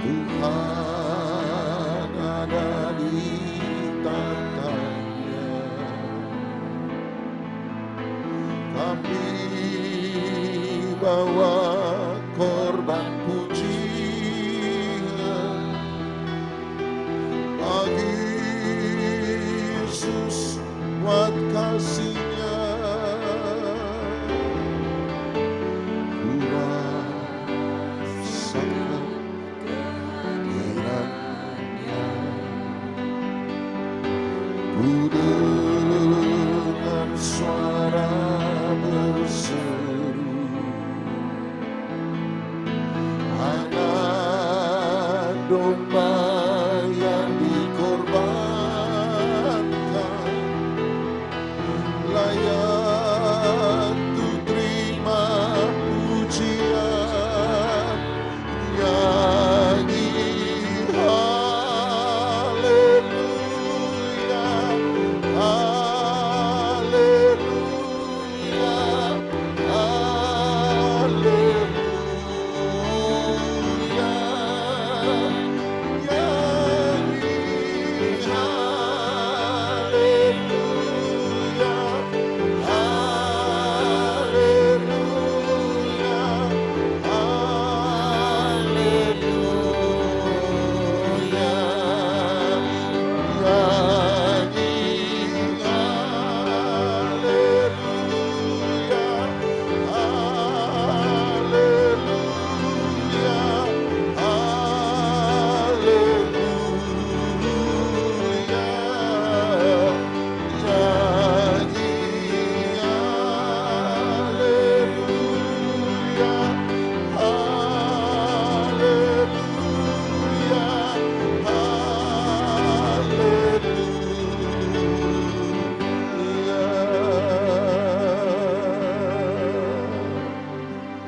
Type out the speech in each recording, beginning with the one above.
Tuhan ada di tatanya. Kami bawa korban pujian bagi Yesus buat kasih-Nya. Ku rasakan kehadiran-Nya. Ku dengar suara berseru, anak domba yang dikorbankan, layak untuk terima pujian. Nyanyi haleluya, haleluya, haleluya. Nyanyi haleluya, haleluya, haleluya. Nyanyi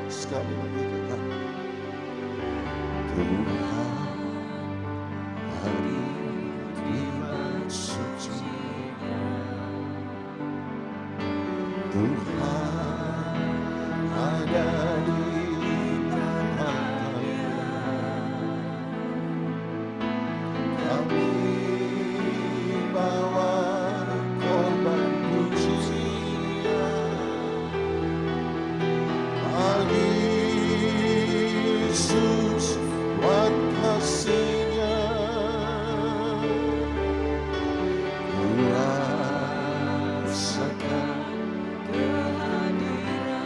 sekali lagi kita Tuhan hari terima suci-Nya. Tuhan ada di tengah-tengah. Kami bawa korban pujian bagi Yesus buat kasih-Nya. Ku rasakan kehadiran-Nya.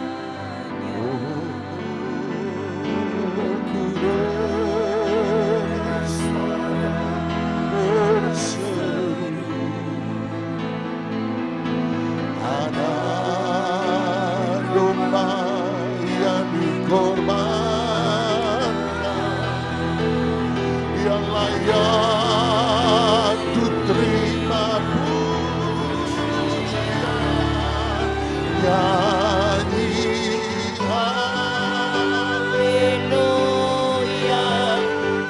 Ku dengar suara berseru, anak domba yang dikorbankan, yang layak untuk terima pujian. Nyanyi haleluya,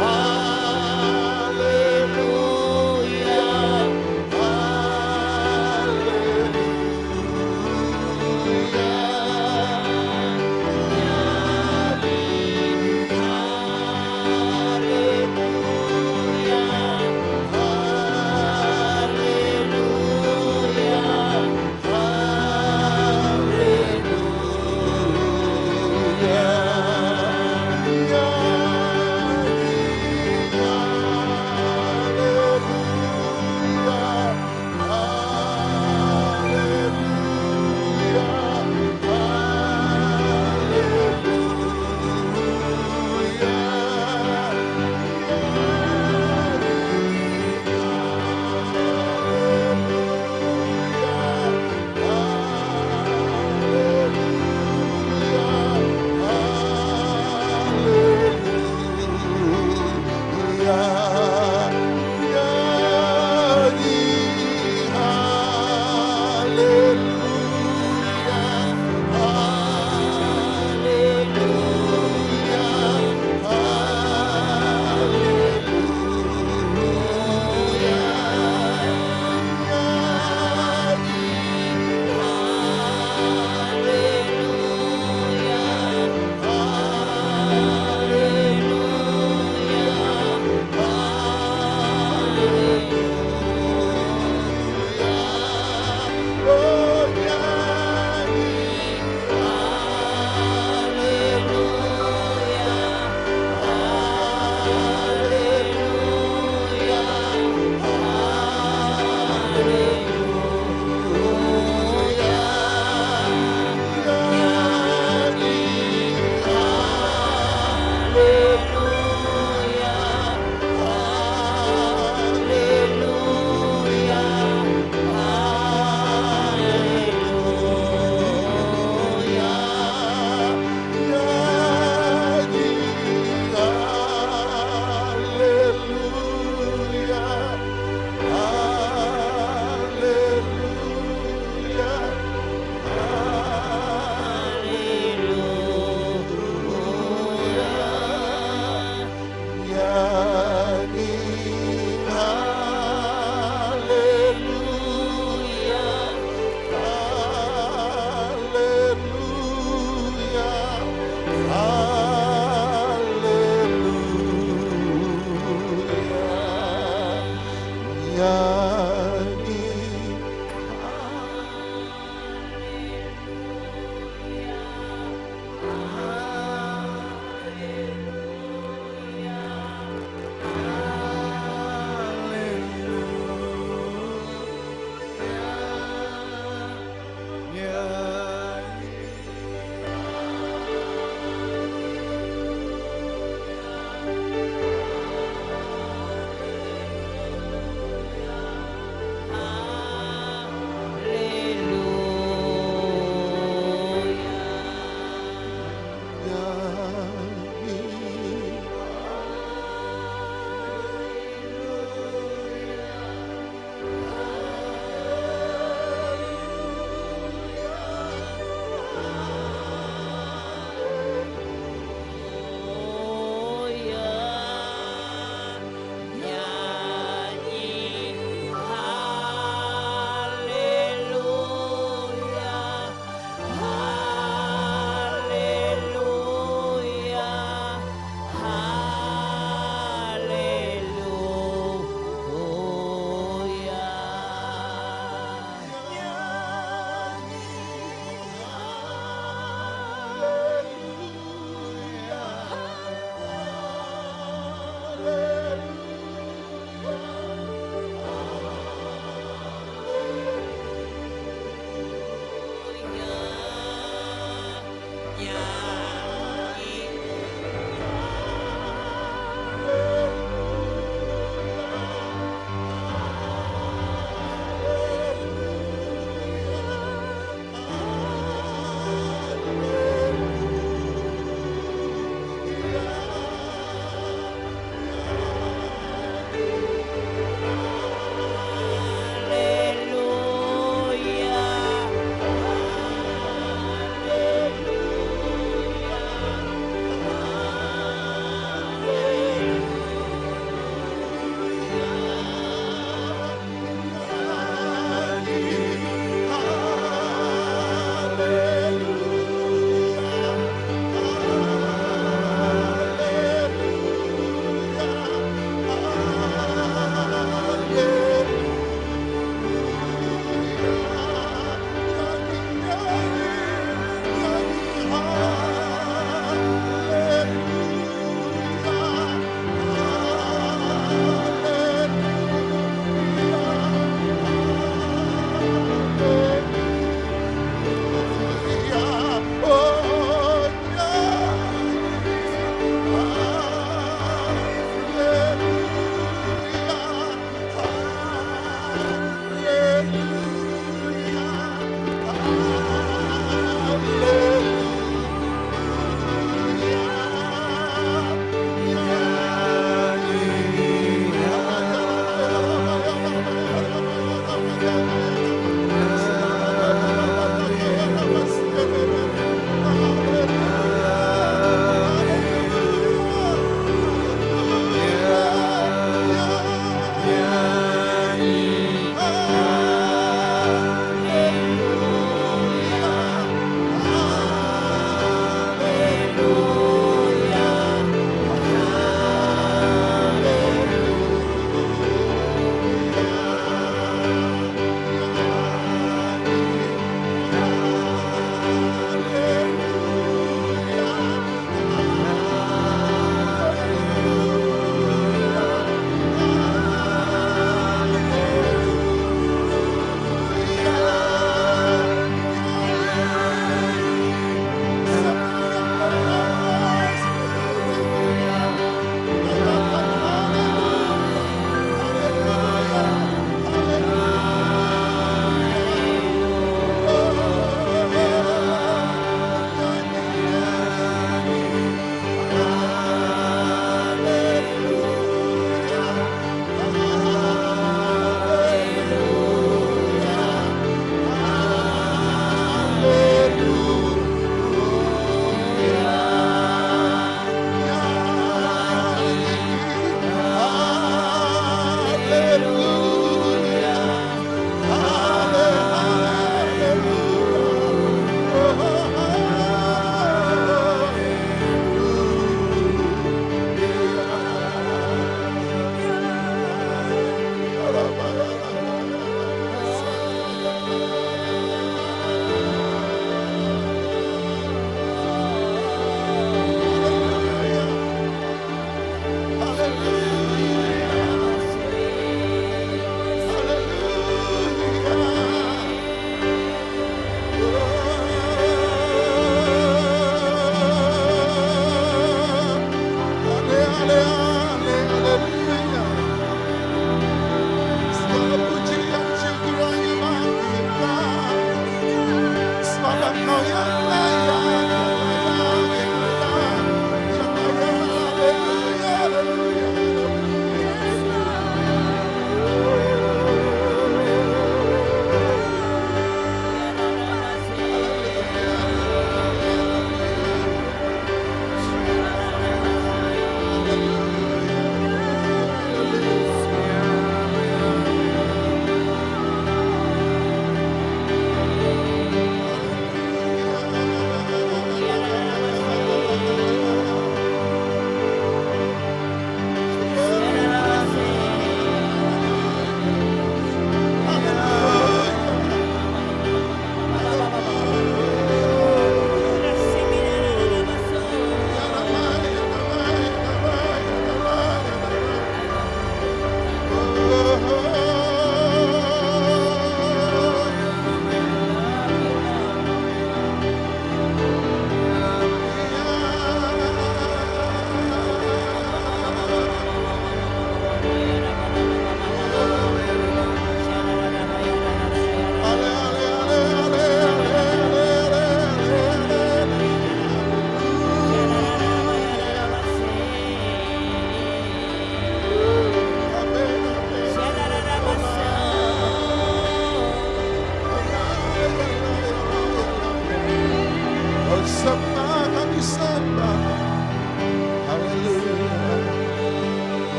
haleluya, haleluya.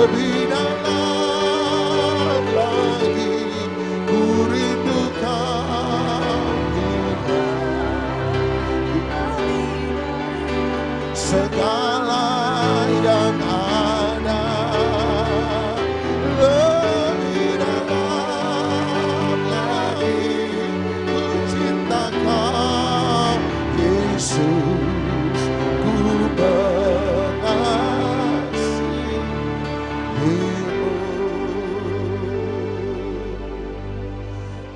lebih dalam lagi ku rindukan Tuhan. Segala yang ada lebih dalam lagi ku cinta Kau Yesus, ku mengasihimu.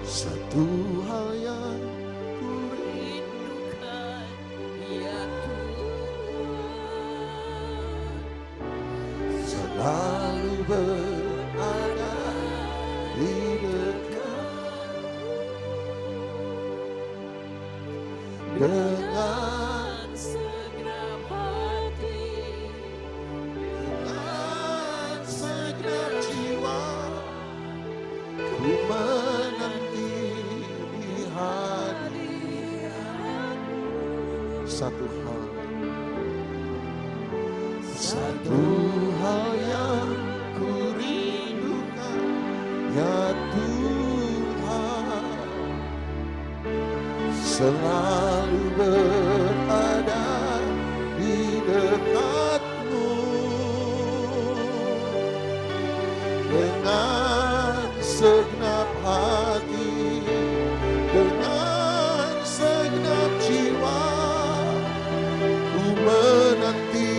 Satu hal yang ku rindukan ya Tuhan, selalu berada di dekat dengan segenap hati, dengan segenap jiwa, ku menanti di hadirat-Mu. Satu hal yang ku rindukan ya Tuhan, selalu berada di dekat-Mu dengan segenap hati, dengan segenap jiwa, ku menanti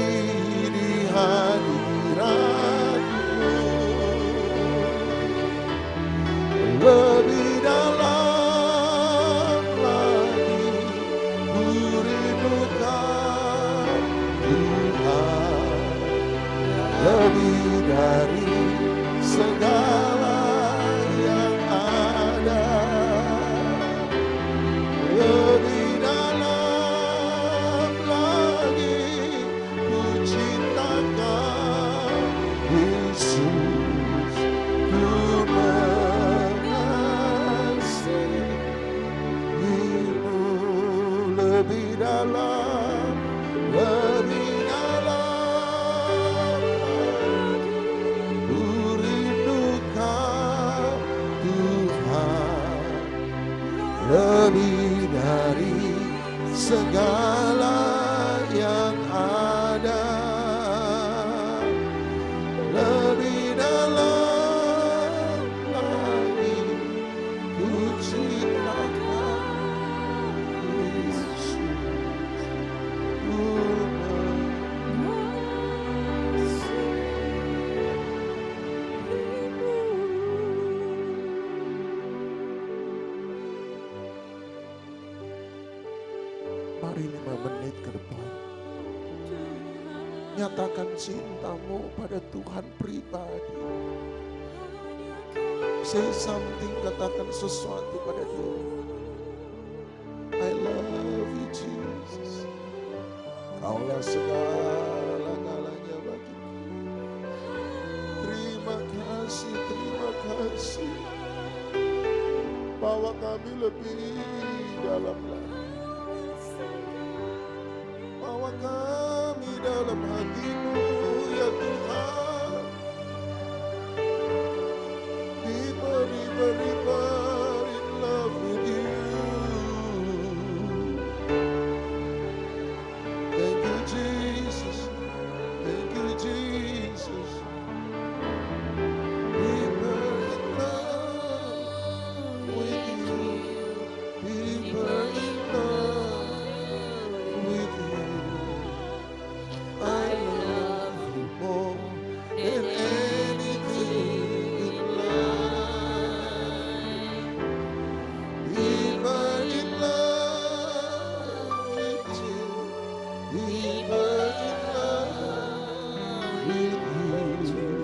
di hadirat-Mu. Lebih dalam lagi ku rindukan Tuhan, lebih dari segala yang ada, lebih dalam lagi ku cinta Kau Yesus, ku mengasihimu. Lebih dalam ku rindukan Tuhan, lebih dari segala yang ada, lebih dalam lagi ku cinta Kau Yesus, ku Mari 5 menit ke depan, nyatakan cintamu pada Tuhan pribadi. Say something, katakan sesuatu pada Dia. I love you Jesus, Kaulah segala-galanya bagiku. Terima kasih, bawa kami lebih dalam lagi. Bawa kami dalam hati-Mu ya Tuhan. Deeper, deeper, deeper in love with You. Thank You Jesus, thank You Jesus. Deeper in love with You, deeper in love with You. I love You more than anything in life. Deeper in love with You, deeper in love with You.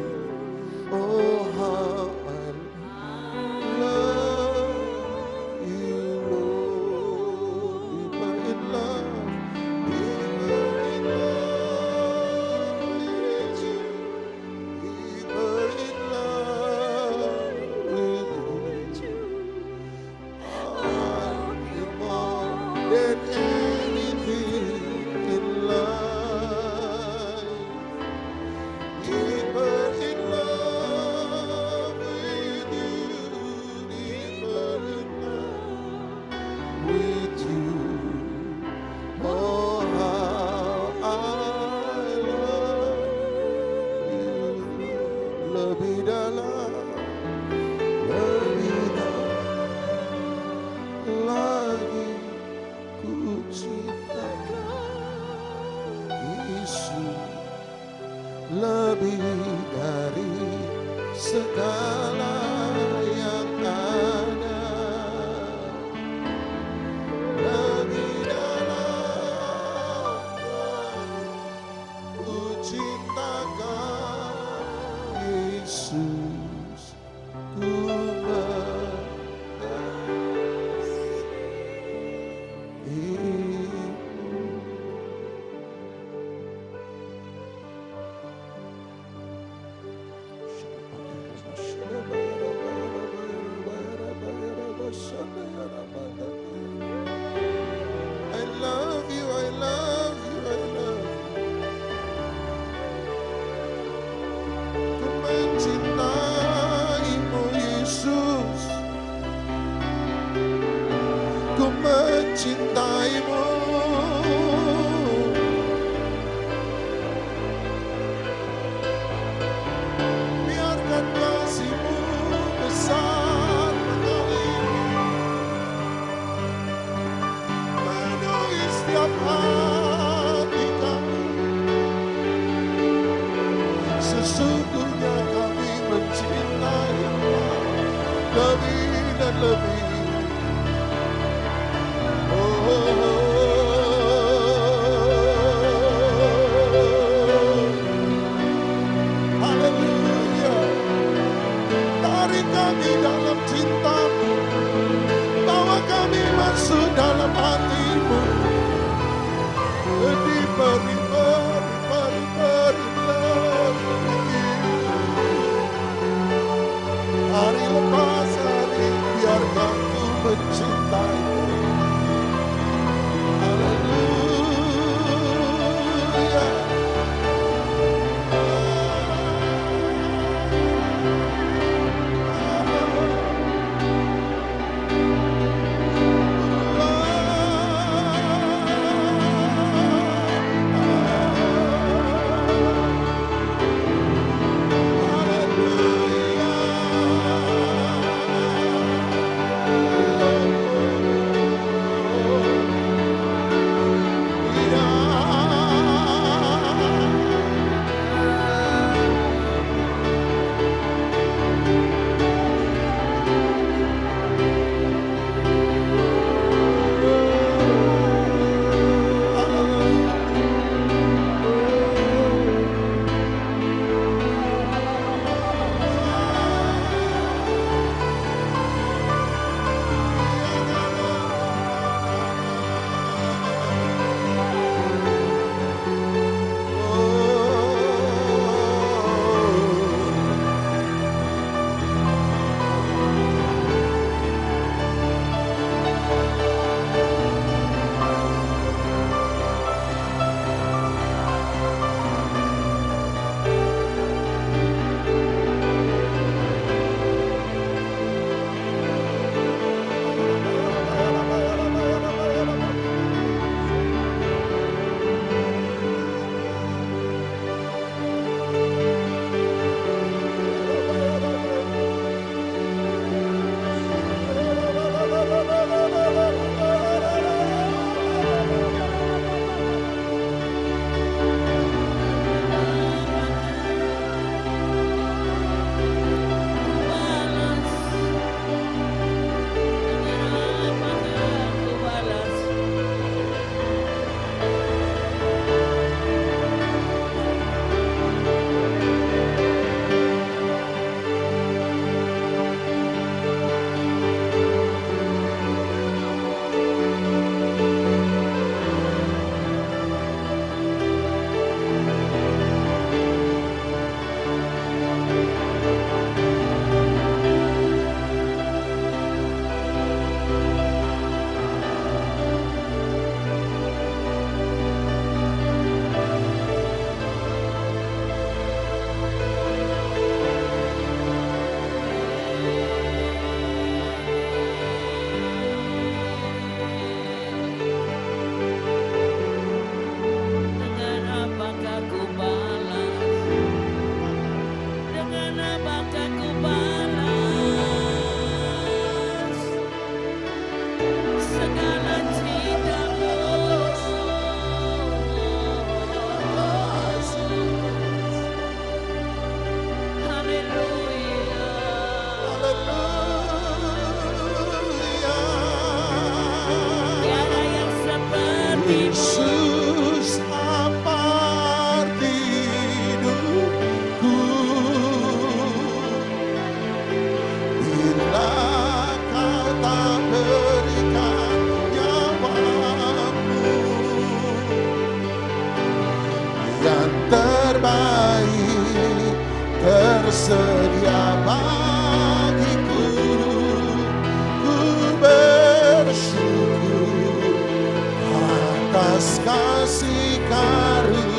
Oh, how I love You, Lord. Deeper in love, deeper in love with You, deeper in love with You. I want You more than anything in life. lebih dalam lagi ku cinta Yesus lebih dari segala yang ada, lebih dalam ku cintakan Yesus, ku I love you, I love you, I love you. Ku mencintaimu Yesus, ku mencintaimu. Biarkan kasih-Mu besar memenuhi setiap hati kami. Sesungguhnya kami mencintai Allah lebih dan lebih. Haleluya. Tarik kami dalam cinta-Mu, bawa kami masuk dalam hati-Mu. Hari lepas hari biarkan ku mencintai-Mu. Haleluya. tersedia bagiku. Ku bersyukur atas kasih karunia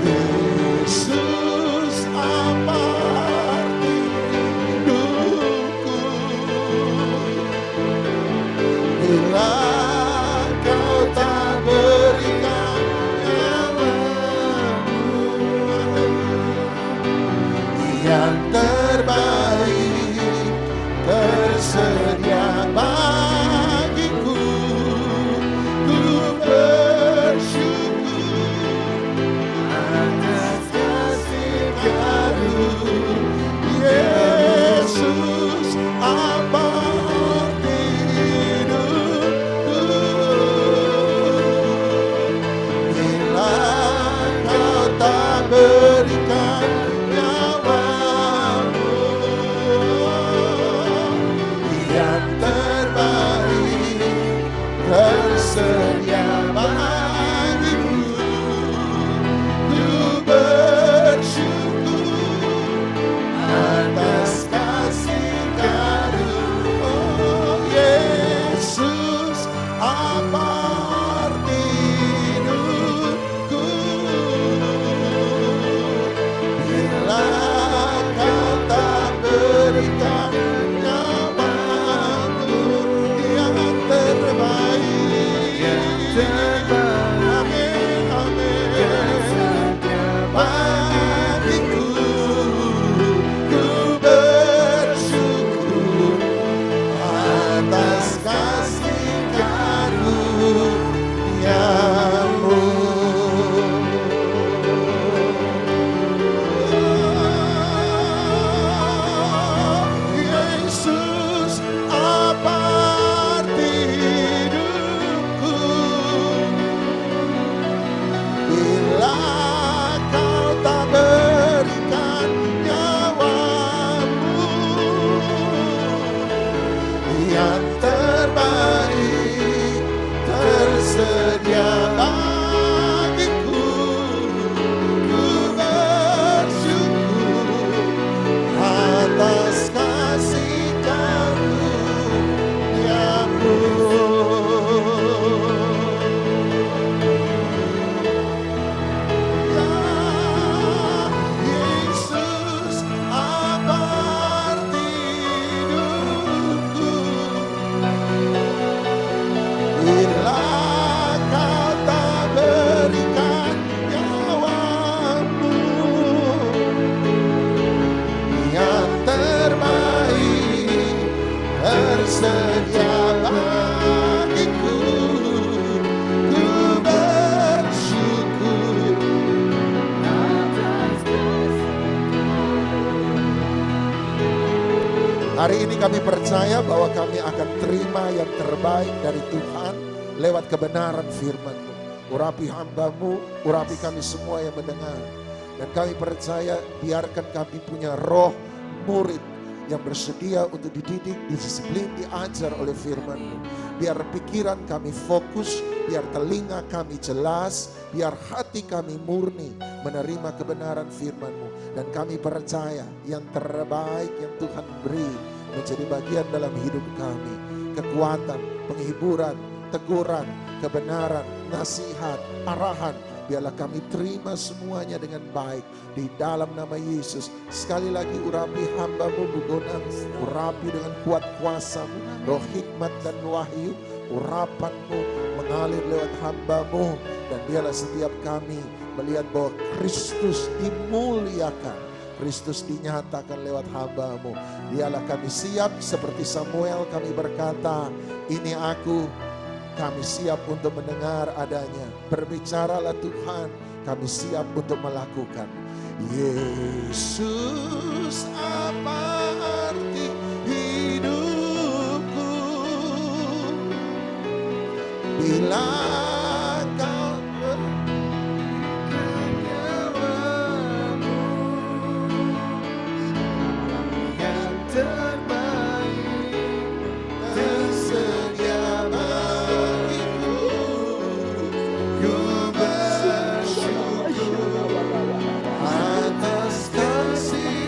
Yesus, apa arti hidupku bila Kau tak berikan nyawamu yang terbaik tersedia bagiku. Ku bersyukur atas kasih karunia Yesus, apa arti hidupku bila Kau tak berikan nyawamu yang terbaik tersedia bagiku. Ku bersyukur atas kasih karunia Yesus, apa arti hidupku bila Kau tak berikan nyawamu yang terbaik. Amin, amin. Bagiku, ku bersyukur atas kasih karunia-Mu. Yesus, apa arti hidupku bila Kau tak berikan nyawamu yang terbaik tersedia bagiku. Ku bersyukur atas kasih karunia-Mu. Yesus, apa arti hidupku bila Kau tak berikan nyawamu yang terbaik tersedia bagiku. Ku bersyukur atas hari ini kami percaya bahwa kami akan terima yang terbaik dari Tuhan lewat kebenaran firman-Mu. Urapi hamba-Mu, urapi kami semua yang mendengar. Dan kami percaya biarkan kami punya roh murid yang bersedia untuk dididik, didisiplin, diajar oleh firman-Mu. Biar pikiran kami fokus, biar telinga kami jelas, biar hati kami murni menerima kebenaran firman-Mu. Dan kami percaya yang terbaik yang Tuhan beri menjadi bagian dalam hidup kami. Kekuatan, penghiburan, teguran, kebenaran, nasihat, arahan, biarlah kami terima semuanya dengan baik di dalam nama Yesus. Sekali lagi urapi hamba-Mu Bugonang, urapi dengan kuat kuasa-Mu, roh hikmat dan wahyu, urapan-Mu mengalir lewat hamba-Mu. Dan biarlah setiap kami melihat bahwa Kristus dimuliakan, Kristus dinyatakan lewat hamba-Mu. Biarlah kami siap seperti Samuel, kami berkata, ini aku. Kami siap untuk mendengar adanya. Berbicaralah Tuhan, kami siap untuk melakukan. Yesus, apa arti hidupku bila Kau berikan nyawamu yang terbaik tersedia bagiku. Ku bersyukur atas kasih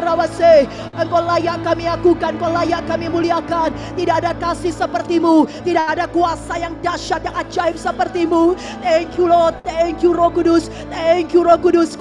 Rawase. Engkau layak kami agukan, Engkau layak kami muliakan. Tidak ada kasih sepertimu, tidak ada kuasa yang dahsyat yang ajaib sepertimu. Thank you Lord, thank you Roh Kudus, thank you Roh Kudus.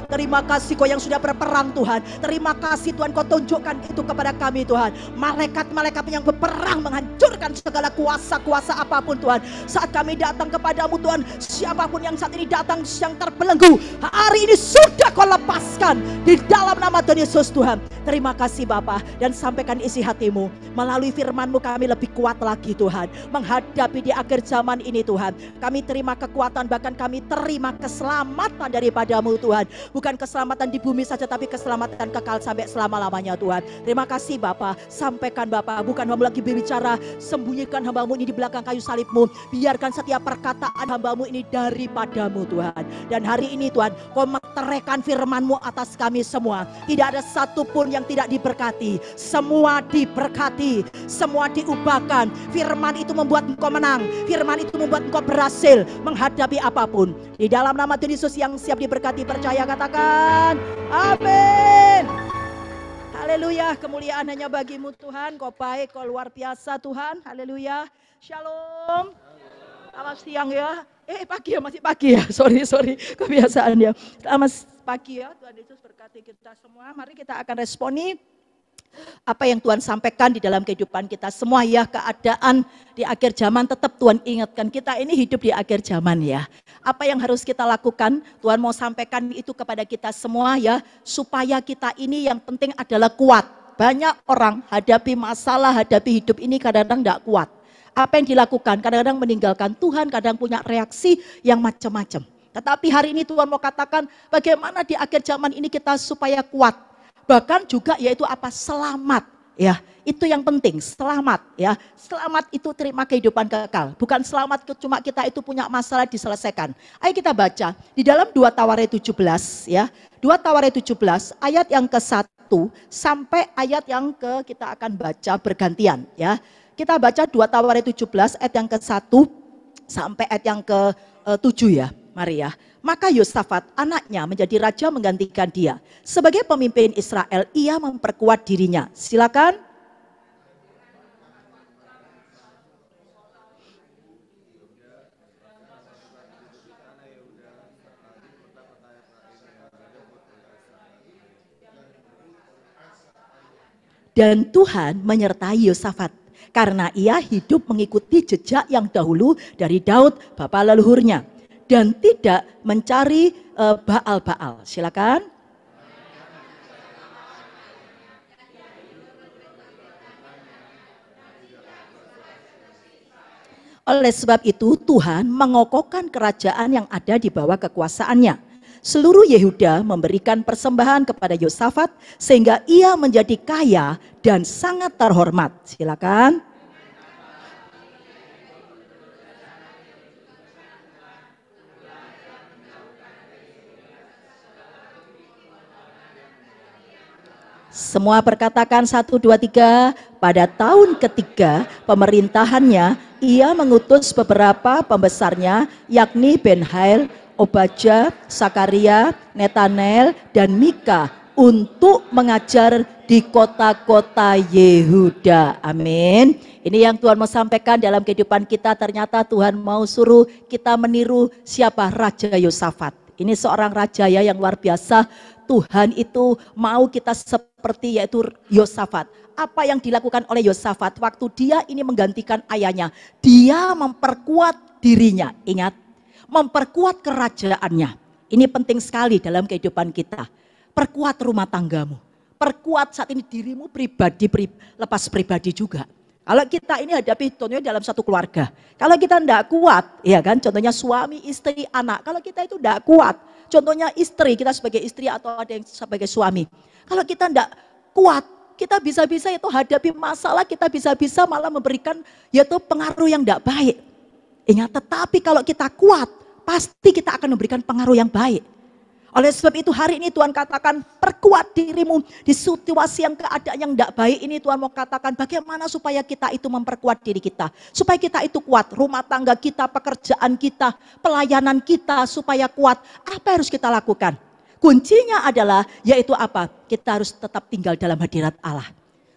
Terima kasih Kau yang sudah berperang Tuhan. Terima kasih Tuhan Kau tunjukkan itu kepada kami Tuhan. Malaikat-malaikat yang berperang menghancurkan segala kuasa-kuasa apapun Tuhan. Saat kami datang kepadamu Tuhan, siapapun yang saat ini datang yang terbelenggu, hari ini sudah Kau lepaskan di dalam nama Tuhan Yesus Tuhan. Terima kasih Bapa, dan sampaikan isi hatimu. Melalui firman-Mu kami lebih kuat lagi Tuhan, menghadapi di akhir zaman ini Tuhan. Kami terima kekuatan, bahkan kami terima keselamatan daripada-Mu Tuhan. Bukan keselamatan di bumi saja, tapi keselamatan kekal sampai selama-lamanya Tuhan. Terima kasih Bapa, sampaikan Bapa, bukan hamba lagi berbicara, sembunyikan hamba-Mu ini di belakang kayu salib-Mu. Biarkan setiap perkataan hamba-Mu ini daripada-Mu Tuhan. Dan hari ini Tuhan, Kau meteraikan firman-Mu atas kami semua. Tidak ada satupun yang tidak diberkati. Semua diberkati, semua diubahkan. Firman itu membuat engkau menang. Firman itu membuat engkau berhasil menghadapi apapun. Di dalam nama Tuhan Yesus yang siap diberkati, percaya katakan amin. Haleluya, kemuliaan hanya bagi-Mu Tuhan. Kau baik, Kau luar biasa Tuhan. Haleluya. Shalom. Selamat siang ya. Pagi ya, masih pagi ya. Sorry, kebiasaan ya. Selamat pagi ya. Tuhan Yesus berkati kita semua. Mari kita akan responi apa yang Tuhan sampaikan di dalam kehidupan kita semua ya. Keadaan di akhir zaman tetap Tuhan ingatkan kita ini hidup di akhir zaman ya. Apa yang harus kita lakukan, Tuhan mau sampaikan itu kepada kita semua ya. Supaya kita ini yang penting adalah kuat. Banyak orang hadapi masalah, hadapi hidup ini kadang-kadang tidak kuat. Apa yang dilakukan? Kadang-kadang meninggalkan Tuhan, kadang punya reaksi yang macam-macam. Tetapi hari ini Tuhan mau katakan bagaimana di akhir zaman ini kita supaya kuat. Bahkan juga yaitu apa? Selamat. Ya, itu yang penting, selamat ya. Selamat itu terima kehidupan kekal. Bukan selamat cuma kita itu punya masalah diselesaikan. Ayo kita baca di dalam 2 Tawaret 17 ya. 2 Tawaret 17 ayat yang ke-1 sampai ayat yang kita akan baca bergantian ya. Kita baca 2 Tawaret 17 ayat yang ke-1 sampai ayat yang ke-7 ya. Mari ya. Maka Yosafat anaknya menjadi raja menggantikan dia. Sebagai pemimpin Israel, ia memperkuat dirinya. Silakan. Dan Tuhan menyertai Yosafat karena ia hidup mengikuti jejak yang dahulu dari Daud bapa leluhurnya dan tidak mencari Baal-Baal. Silakan. Oleh sebab itu Tuhan mengokohkan kerajaan yang ada di bawah kekuasaannya. Seluruh Yehuda memberikan persembahan kepada Yosafat sehingga ia menjadi kaya dan sangat terhormat. Silakan. Semua perkatakan 1, 2, 3. Pada tahun ketiga pemerintahannya, ia mengutus beberapa pembesarnya, yakni Ben-Hail, Obadja, Sakaria, Netanel, dan Mika untuk mengajar di kota-kota Yehuda. Amin. Ini yang Tuhan mau sampaikan dalam kehidupan kita. Ternyata Tuhan mau suruh kita meniru siapa? Raja Yosafat. Ini seorang raja ya yang luar biasa. Tuhan itu mau kita seperti yaitu Yosafat. Apa yang dilakukan oleh Yosafat waktu dia ini menggantikan ayahnya? Dia memperkuat dirinya. Ingat, memperkuat kerajaannya. Ini penting sekali dalam kehidupan kita. Perkuat rumah tanggamu. Perkuat saat ini dirimu pribadi, lepas pribadi juga. Kalau kita ini hadapi contohnya dalam satu keluarga. Kalau kita tidak kuat, ya kan, contohnya suami, istri, anak. Kalau kita itu tidak kuat, contohnya istri, kita sebagai istri atau ada yang sebagai suami. Kalau kita tidak kuat, kita bisa-bisa itu hadapi masalah, kita bisa-bisa malah memberikan yaitu pengaruh yang tidak baik. Ingat, tetapi kalau kita kuat, pasti kita akan memberikan pengaruh yang baik. Oleh sebab itu hari ini Tuhan katakan perkuat dirimu di situasi yang keadaan yang tidak baik ini. Tuhan mau katakan bagaimana supaya kita itu memperkuat diri kita. Supaya kita itu kuat, rumah tangga kita, pekerjaan kita, pelayanan kita supaya kuat. Apa yang harus kita lakukan? Kuncinya adalah yaitu apa? Kita harus tetap tinggal dalam hadirat Allah.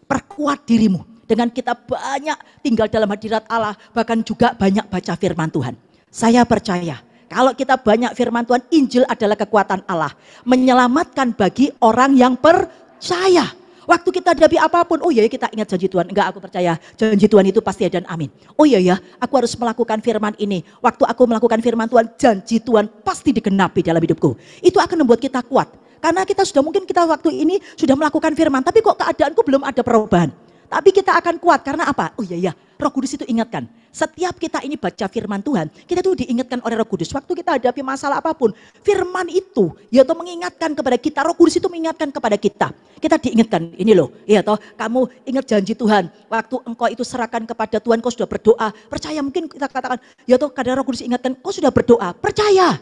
Perkuat dirimu dengan kita banyak tinggal dalam hadirat Allah, bahkan juga banyak baca firman Tuhan. Saya percaya kalau kita banyak firman Tuhan, Injil adalah kekuatan Allah, menyelamatkan bagi orang yang percaya. Waktu kita hadapi apapun, oh iya kita ingat janji Tuhan. Enggak, aku percaya janji Tuhan itu pasti ada dan amin. Oh iya ya, aku harus melakukan firman ini. Waktu aku melakukan firman Tuhan, janji Tuhan pasti digenapi dalam hidupku. Itu akan membuat kita kuat. Karena kita sudah mungkin kita waktu ini sudah melakukan firman, tapi kok keadaanku belum ada perubahan. Tapi kita akan kuat karena apa? Oh iya ya, Roh Kudus itu ingatkan. Setiap kita ini baca firman Tuhan, kita tuh diingatkan oleh Roh Kudus. Waktu kita hadapi masalah apapun, firman itu ya toh mengingatkan kepada kita, Roh Kudus itu mengingatkan kepada kita. Kita diingatkan, ini loh, ya toh kamu ingat janji Tuhan. Waktu engkau itu serahkan kepada Tuhan, kau sudah berdoa. Percaya, mungkin kita katakan, ya toh kadang Roh Kudus ingatkan, kau sudah berdoa. Percaya.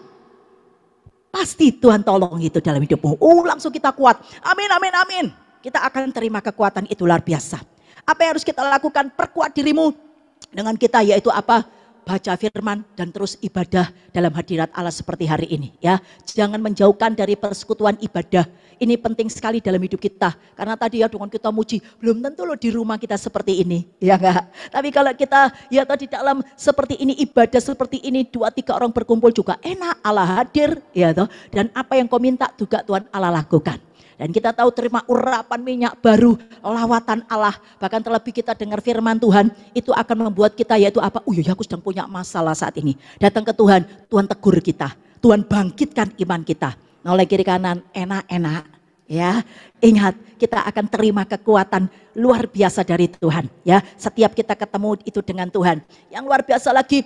Pasti Tuhan tolong itu dalam hidupmu. Oh, langsung kita kuat. Amin, amin, amin. Kita akan terima kekuatan itu luar biasa. Apa yang harus kita lakukan? Perkuat dirimu dengan kita, yaitu apa? Baca firman dan terus ibadah dalam hadirat Allah seperti hari ini ya. Jangan menjauhkan dari persekutuan ibadah. Ini penting sekali dalam hidup kita. Karena tadi ya dengan kita muji, belum tentu loh di rumah kita seperti ini, ya enggak? Tapi kalau kita ya tadi dalam seperti ini, ibadah seperti ini, 2-3 orang berkumpul juga enak, Allah hadir ya toh. Dan apa yang kau minta juga Tuhan Allah lakukan. Dan kita tahu terima urapan minyak baru, lawatan Allah. Bahkan terlebih kita dengar firman Tuhan, itu akan membuat kita yaitu apa? Oh iya, aku sedang punya masalah saat ini. Datang ke Tuhan, Tuhan tegur kita. Tuhan bangkitkan iman kita. Noleh kiri kanan, enak-enak. Ya, ingat kita akan terima kekuatan luar biasa dari Tuhan. Ya, setiap kita ketemu itu dengan Tuhan. Yang luar biasa lagi,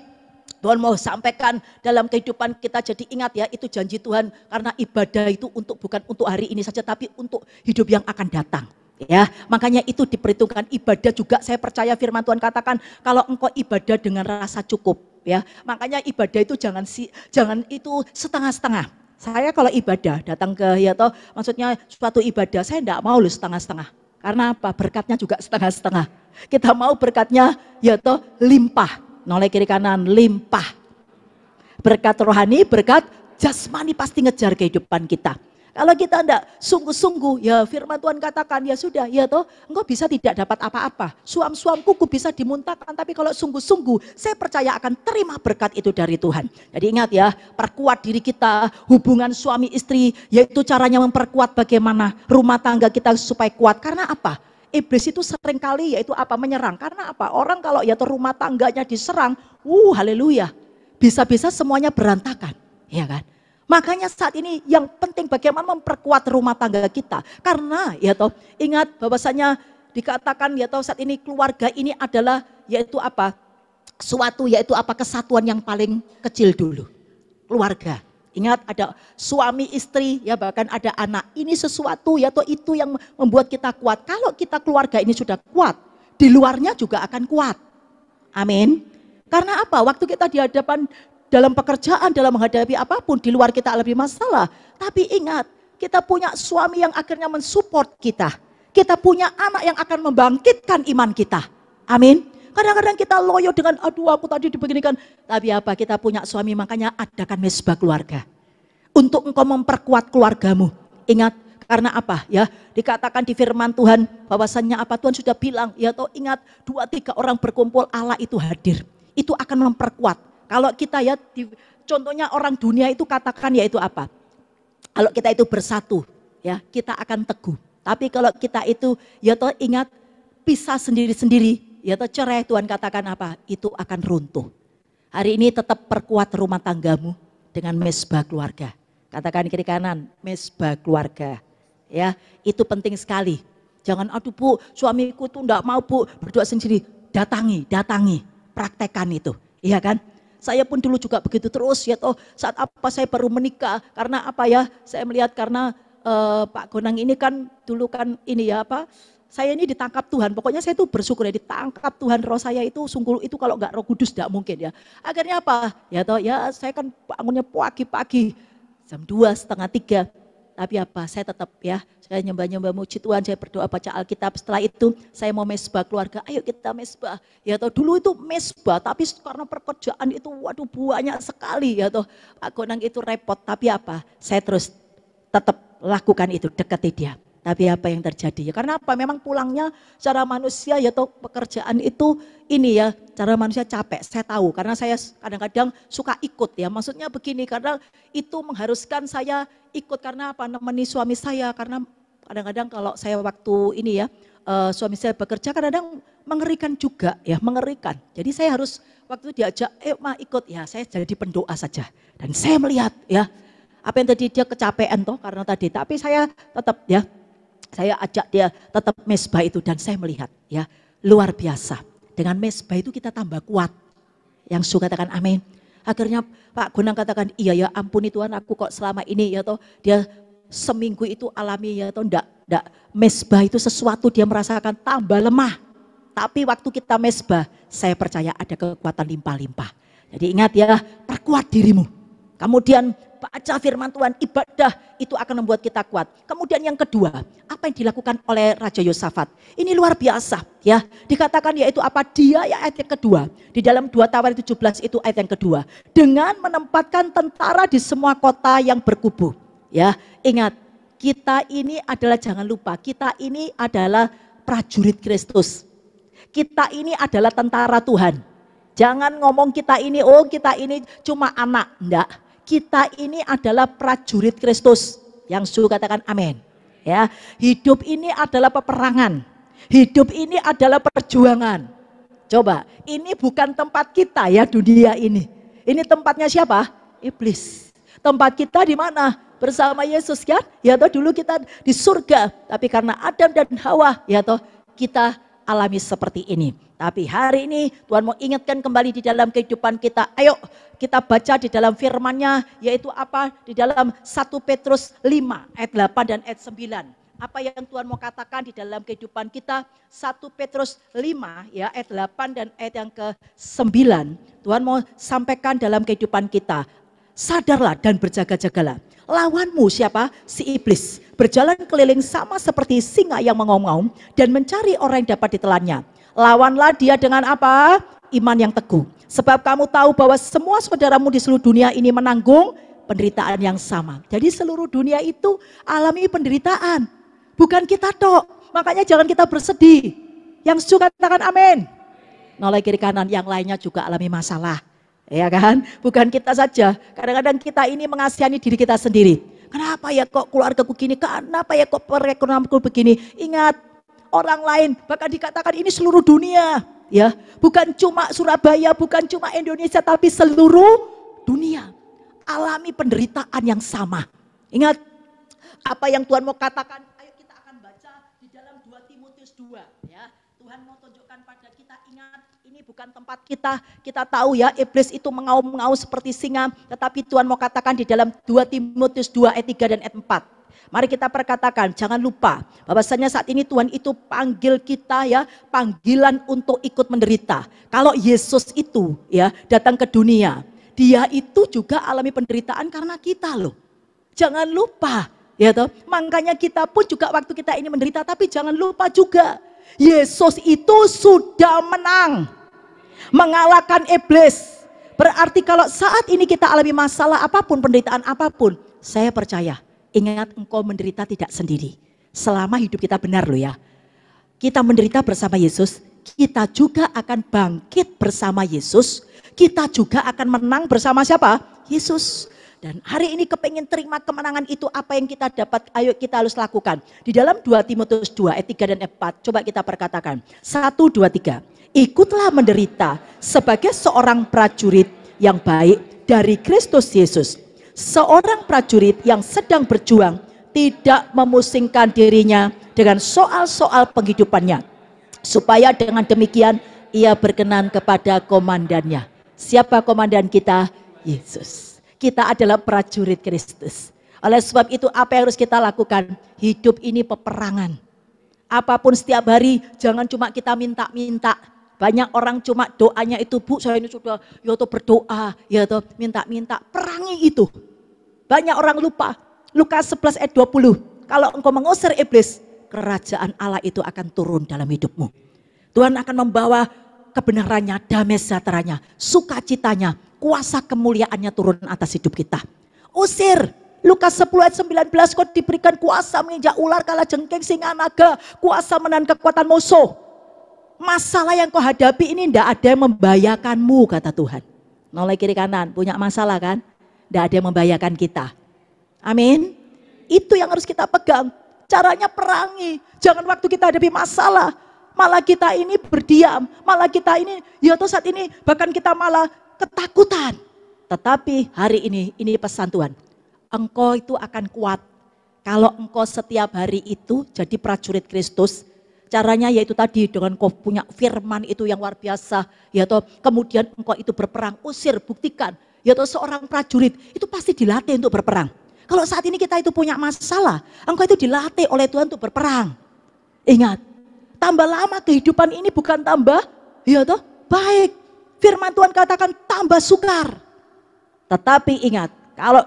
Tuhan mau sampaikan dalam kehidupan kita, jadi ingat ya, itu janji Tuhan, karena ibadah itu bukan untuk hari ini saja, tapi untuk hidup yang akan datang. Ya, makanya itu diperhitungkan. Ibadah juga, saya percaya firman Tuhan katakan kalau engkau ibadah dengan rasa cukup, ya. Makanya ibadah itu jangan itu setengah-setengah. Saya kalau ibadah datang ke ya toh, maksudnya suatu ibadah, saya enggak mau loh setengah-setengah. Karena apa? Berkatnya juga setengah-setengah. Kita mau berkatnya ya toh limpah. Noleh kiri kanan, limpah. Berkat rohani, berkat jasmani pasti ngejar kehidupan kita. Kalau kita enggak sungguh-sungguh, ya firman Tuhan katakan, ya sudah, ya toh, engkau bisa tidak dapat apa-apa. Suam-suam kuku bisa dimuntahkan, tapi kalau sungguh-sungguh, saya percaya akan terima berkat itu dari Tuhan. Jadi ingat ya, perkuat diri kita, hubungan suami istri, yaitu caranya memperkuat bagaimana rumah tangga kita supaya kuat. Karena apa? Iblis itu seringkali yaitu apa? Menyerang. Karena apa? Orang kalau ya rumah tangganya diserang, haleluya. Bisa-bisa semuanya berantakan, ya kan? Makanya saat ini yang penting bagaimana memperkuat rumah tangga kita. Karena ya toh, ingat bahwasanya dikatakan ya toh saat ini keluarga ini adalah yaitu apa? Suatu yaitu apa? Kesatuan yang paling kecil dulu. Keluarga. Ingat ada suami istri ya, bahkan ada anak. Ini sesuatu ya toh itu yang membuat kita kuat. Kalau kita keluarga ini sudah kuat, di luarnya juga akan kuat. Amin. Karena apa? Waktu kita di hadapan dalam pekerjaan, dalam menghadapi apapun, di luar kita lebih masalah. Tapi ingat, kita punya suami yang akhirnya mensupport kita. Kita punya anak yang akan membangkitkan iman kita. Amin. Kadang-kadang kita loyo dengan, aduh aku tadi dibeginikan. Tapi apa? Kita punya suami, makanya adakan mesbah keluarga. Untuk engkau memperkuat keluargamu. Ingat, karena apa? Ya, dikatakan di firman Tuhan, bahwasannya apa? Tuhan sudah bilang, ya toh ingat, 2-3 orang berkumpul, Allah itu hadir. Itu akan memperkuat. Kalau kita ya, contohnya orang dunia itu katakan yaitu apa? Kalau kita itu bersatu, ya kita akan teguh. Tapi kalau kita itu, ya toh ingat, pisah sendiri-sendiri, ya toh cerai, Tuhan katakan apa? Itu akan runtuh. Hari ini tetap perkuat rumah tanggamu dengan mesbah keluarga. Katakan kiri kanan, mesbah keluarga. Ya, itu penting sekali. Jangan aduh Bu, suamiku tuh enggak mau Bu berdoa sendiri. Datangi, praktekkan itu. Iya kan? Saya pun dulu juga begitu terus ya toh, saat apa saya baru menikah, karena apa ya, saya melihat karena Pak Gonang ini kan dulu kan ini ya apa, saya ini ditangkap Tuhan, pokoknya saya itu bersyukur ya ditangkap Tuhan, roh saya itu sungguh itu kalau enggak Roh Kudus enggak mungkin ya. Akhirnya apa? Ya toh ya saya kan bangunnya pagi-pagi jam 2:30. Tapi apa? Saya tetap ya, saya nyembah muji Tuhan, saya berdoa baca Alkitab. Setelah itu saya mau mesbah keluarga, ayo kita mesbah. Ya toh dulu itu mesbah, tapi karena pekerjaan itu waduh banyak sekali ya toh. Pak Gonang itu repot, tapi apa? Saya terus tetap lakukan itu, dekati dia. Tapi apa yang terjadi? Ya karena apa? Memang pulangnya secara manusia ya toh pekerjaan itu ini ya, cara manusia capek. Saya tahu karena saya kadang-kadang suka ikut ya. Maksudnya begini, karena itu mengharuskan saya ikut karena apa? Nemeni suami saya, karena kadang-kadang kalau saya waktu ini ya suami saya bekerja kadang-kadang mengerikan juga ya, mengerikan. Jadi saya harus waktu diajak, Ma ikut ya, saya jadi pendoa saja. Dan saya melihat ya, apa yang tadi dia kecapean toh karena tadi, tapi saya tetap ya, saya ajak dia tetap mesbah itu dan saya melihat ya luar biasa. Dengan mesbah itu kita tambah kuat. Yang suka katakan amin. Akhirnya Pak Gunang katakan, iya ya ampuni Tuhan, aku kok selama ini ya toh dia seminggu itu alami ya toh ndak mesbah itu sesuatu dia merasakan tambah lemah. Tapi waktu kita mesbah, saya percaya ada kekuatan limpah-limpah. Jadi ingat ya, perkuat dirimu. Kemudian baca firman Tuhan, ibadah itu akan membuat kita kuat. Kemudian yang kedua, apa yang dilakukan oleh Raja Yosafat? Ini luar biasa ya. Dikatakan yaitu apa? Dia ya ayat yang kedua. Di dalam 2 Tawarik 17 itu ayat yang kedua. Dengan menempatkan tentara di semua kota yang berkubu. Ya, ingat, kita ini adalah, jangan lupa, kita ini adalah prajurit Kristus. Kita ini adalah tentara Tuhan. Jangan ngomong kita ini, oh kita ini cuma anak. Enggak. Kita ini adalah prajurit Kristus. Yang suka katakan amin. Ya, hidup ini adalah peperangan. Hidup ini adalah perjuangan. Coba, ini bukan tempat kita ya dunia ini. Ini tempatnya siapa? Iblis. Tempat kita di mana? Bersama Yesus kan? Ya toh dulu kita di surga. Tapi karena Adam dan Hawa, ya toh kita alami seperti ini. Tapi hari ini Tuhan mau ingatkan kembali di dalam kehidupan kita. Ayo kita baca di dalam firman-Nya, yaitu apa? Di dalam 1 Petrus 5 ayat 8 dan ayat 9. Apa yang Tuhan mau katakan di dalam kehidupan kita? 1 Petrus 5 ya ayat 8 dan ayat yang ke-9. Tuhan mau sampaikan dalam kehidupan kita. Sadarlah dan berjaga-jagalah. Lawanmu siapa? Si iblis. Berjalan keliling sama seperti singa yang mengaum-ngaum dan mencari orang yang dapat ditelannya. Lawanlah dia dengan apa? Iman yang teguh. Sebab kamu tahu bahwa semua saudaramu di seluruh dunia ini menanggung penderitaan yang sama. Jadi seluruh dunia itu alami penderitaan. Bukan kita tok. Makanya jangan kita bersedih. Yang suka katakan amin. Noleh kiri kanan, yang lainnya juga alami masalah. Ya kan? Bukan kita saja. Kadang-kadang kita ini mengasihani diri kita sendiri. Kenapa ya kok keluargaku gini? Kenapa ya kok perekonomianku begini? Ingat, orang lain bahkan dikatakan ini seluruh dunia. Ya, bukan cuma Surabaya, bukan cuma Indonesia, tapi seluruh dunia alami penderitaan yang sama. Ingat apa yang Tuhan mau katakan. Ayo kita akan baca di dalam 2 Timotius 2 ya. Tuhan mau tunjukkan pada kita, ingat ini bukan tempat kita. Kita tahu ya iblis itu mengaum-ngaum seperti singa, tetapi Tuhan mau katakan di dalam 2 Timotius 2 ayat 3 dan ayat 4. Mari kita perkatakan, jangan lupa bahwasanya saat ini Tuhan itu panggil kita ya, panggilan untuk ikut menderita. Kalau Yesus itu ya datang ke dunia, dia itu juga alami penderitaan karena kita loh. Jangan lupa ya toh. Makanya kita pun juga waktu kita ini menderita, tapi jangan lupa juga Yesus itu sudah menang, mengalahkan iblis. Berarti kalau saat ini kita alami masalah apapun, penderitaan apapun, saya percaya, ingat engkau menderita tidak sendiri. Selama hidup kita benar loh ya. Kita menderita bersama Yesus, kita juga akan bangkit bersama Yesus. Kita juga akan menang bersama siapa? Yesus. Dan hari ini kepengen terima kemenangan itu, apa yang kita dapat, ayo kita harus lakukan. Di dalam 2 Timotius 2 ayat 3 dan ayat 4, coba kita perkatakan. 1, 2, 3. Ikutlah menderita sebagai seorang prajurit yang baik dari Kristus Yesus. Seorang prajurit yang sedang berjuang tidak memusingkan dirinya dengan soal-soal penghidupannya. Supaya dengan demikian ia berkenan kepada komandannya. Siapa komandan kita? Yesus. Kita adalah prajurit Kristus. Oleh sebab itu apa yang harus kita lakukan? Hidup ini peperangan. Apapun setiap hari jangan cuma kita minta-minta. Banyak orang cuma doanya itu, Bu saya ini sudah ya tuh berdoa, ya tuh minta-minta. Perangi itu. Banyak orang lupa. Lukas 11 ayat 20. Kalau engkau mengusir iblis, kerajaan Allah itu akan turun dalam hidupmu. Tuhan akan membawa kebenarannya, damai sejahteranya, sukacitanya, kuasa kemuliaannya turun atas hidup kita. Usir. Lukas 10 ayat 19, kau diberikan kuasa menginjak ular, kalajengking, singa, naga, kuasa menahan kekuatan musuh. Masalah yang kau hadapi ini tidak ada yang membahayakanmu, kata Tuhan. Noleh kiri kanan, punya masalah kan? Tidak ada yang membahayakan kita. Amin. Itu yang harus kita pegang. Caranya perangi. Jangan waktu kita hadapi masalah, malah kita ini berdiam. Malah kita ini, ya tuh saat ini bahkan kita malah ketakutan. Tetapi hari ini pesan Tuhan. Engkau itu akan kuat. Kalau engkau setiap hari itu jadi prajurit Kristus. Caranya yaitu tadi dengan kau punya firman itu yang luar biasa. Ya toh, kemudian engkau itu berperang, usir, buktikan. Ya toh, seorang prajurit itu pasti dilatih untuk berperang. Kalau saat ini kita itu punya masalah, engkau itu dilatih oleh Tuhan untuk berperang. Ingat, tambah lama kehidupan ini bukan tambah, ya toh, baik. Firman Tuhan katakan tambah sukar. Tetapi ingat, kalau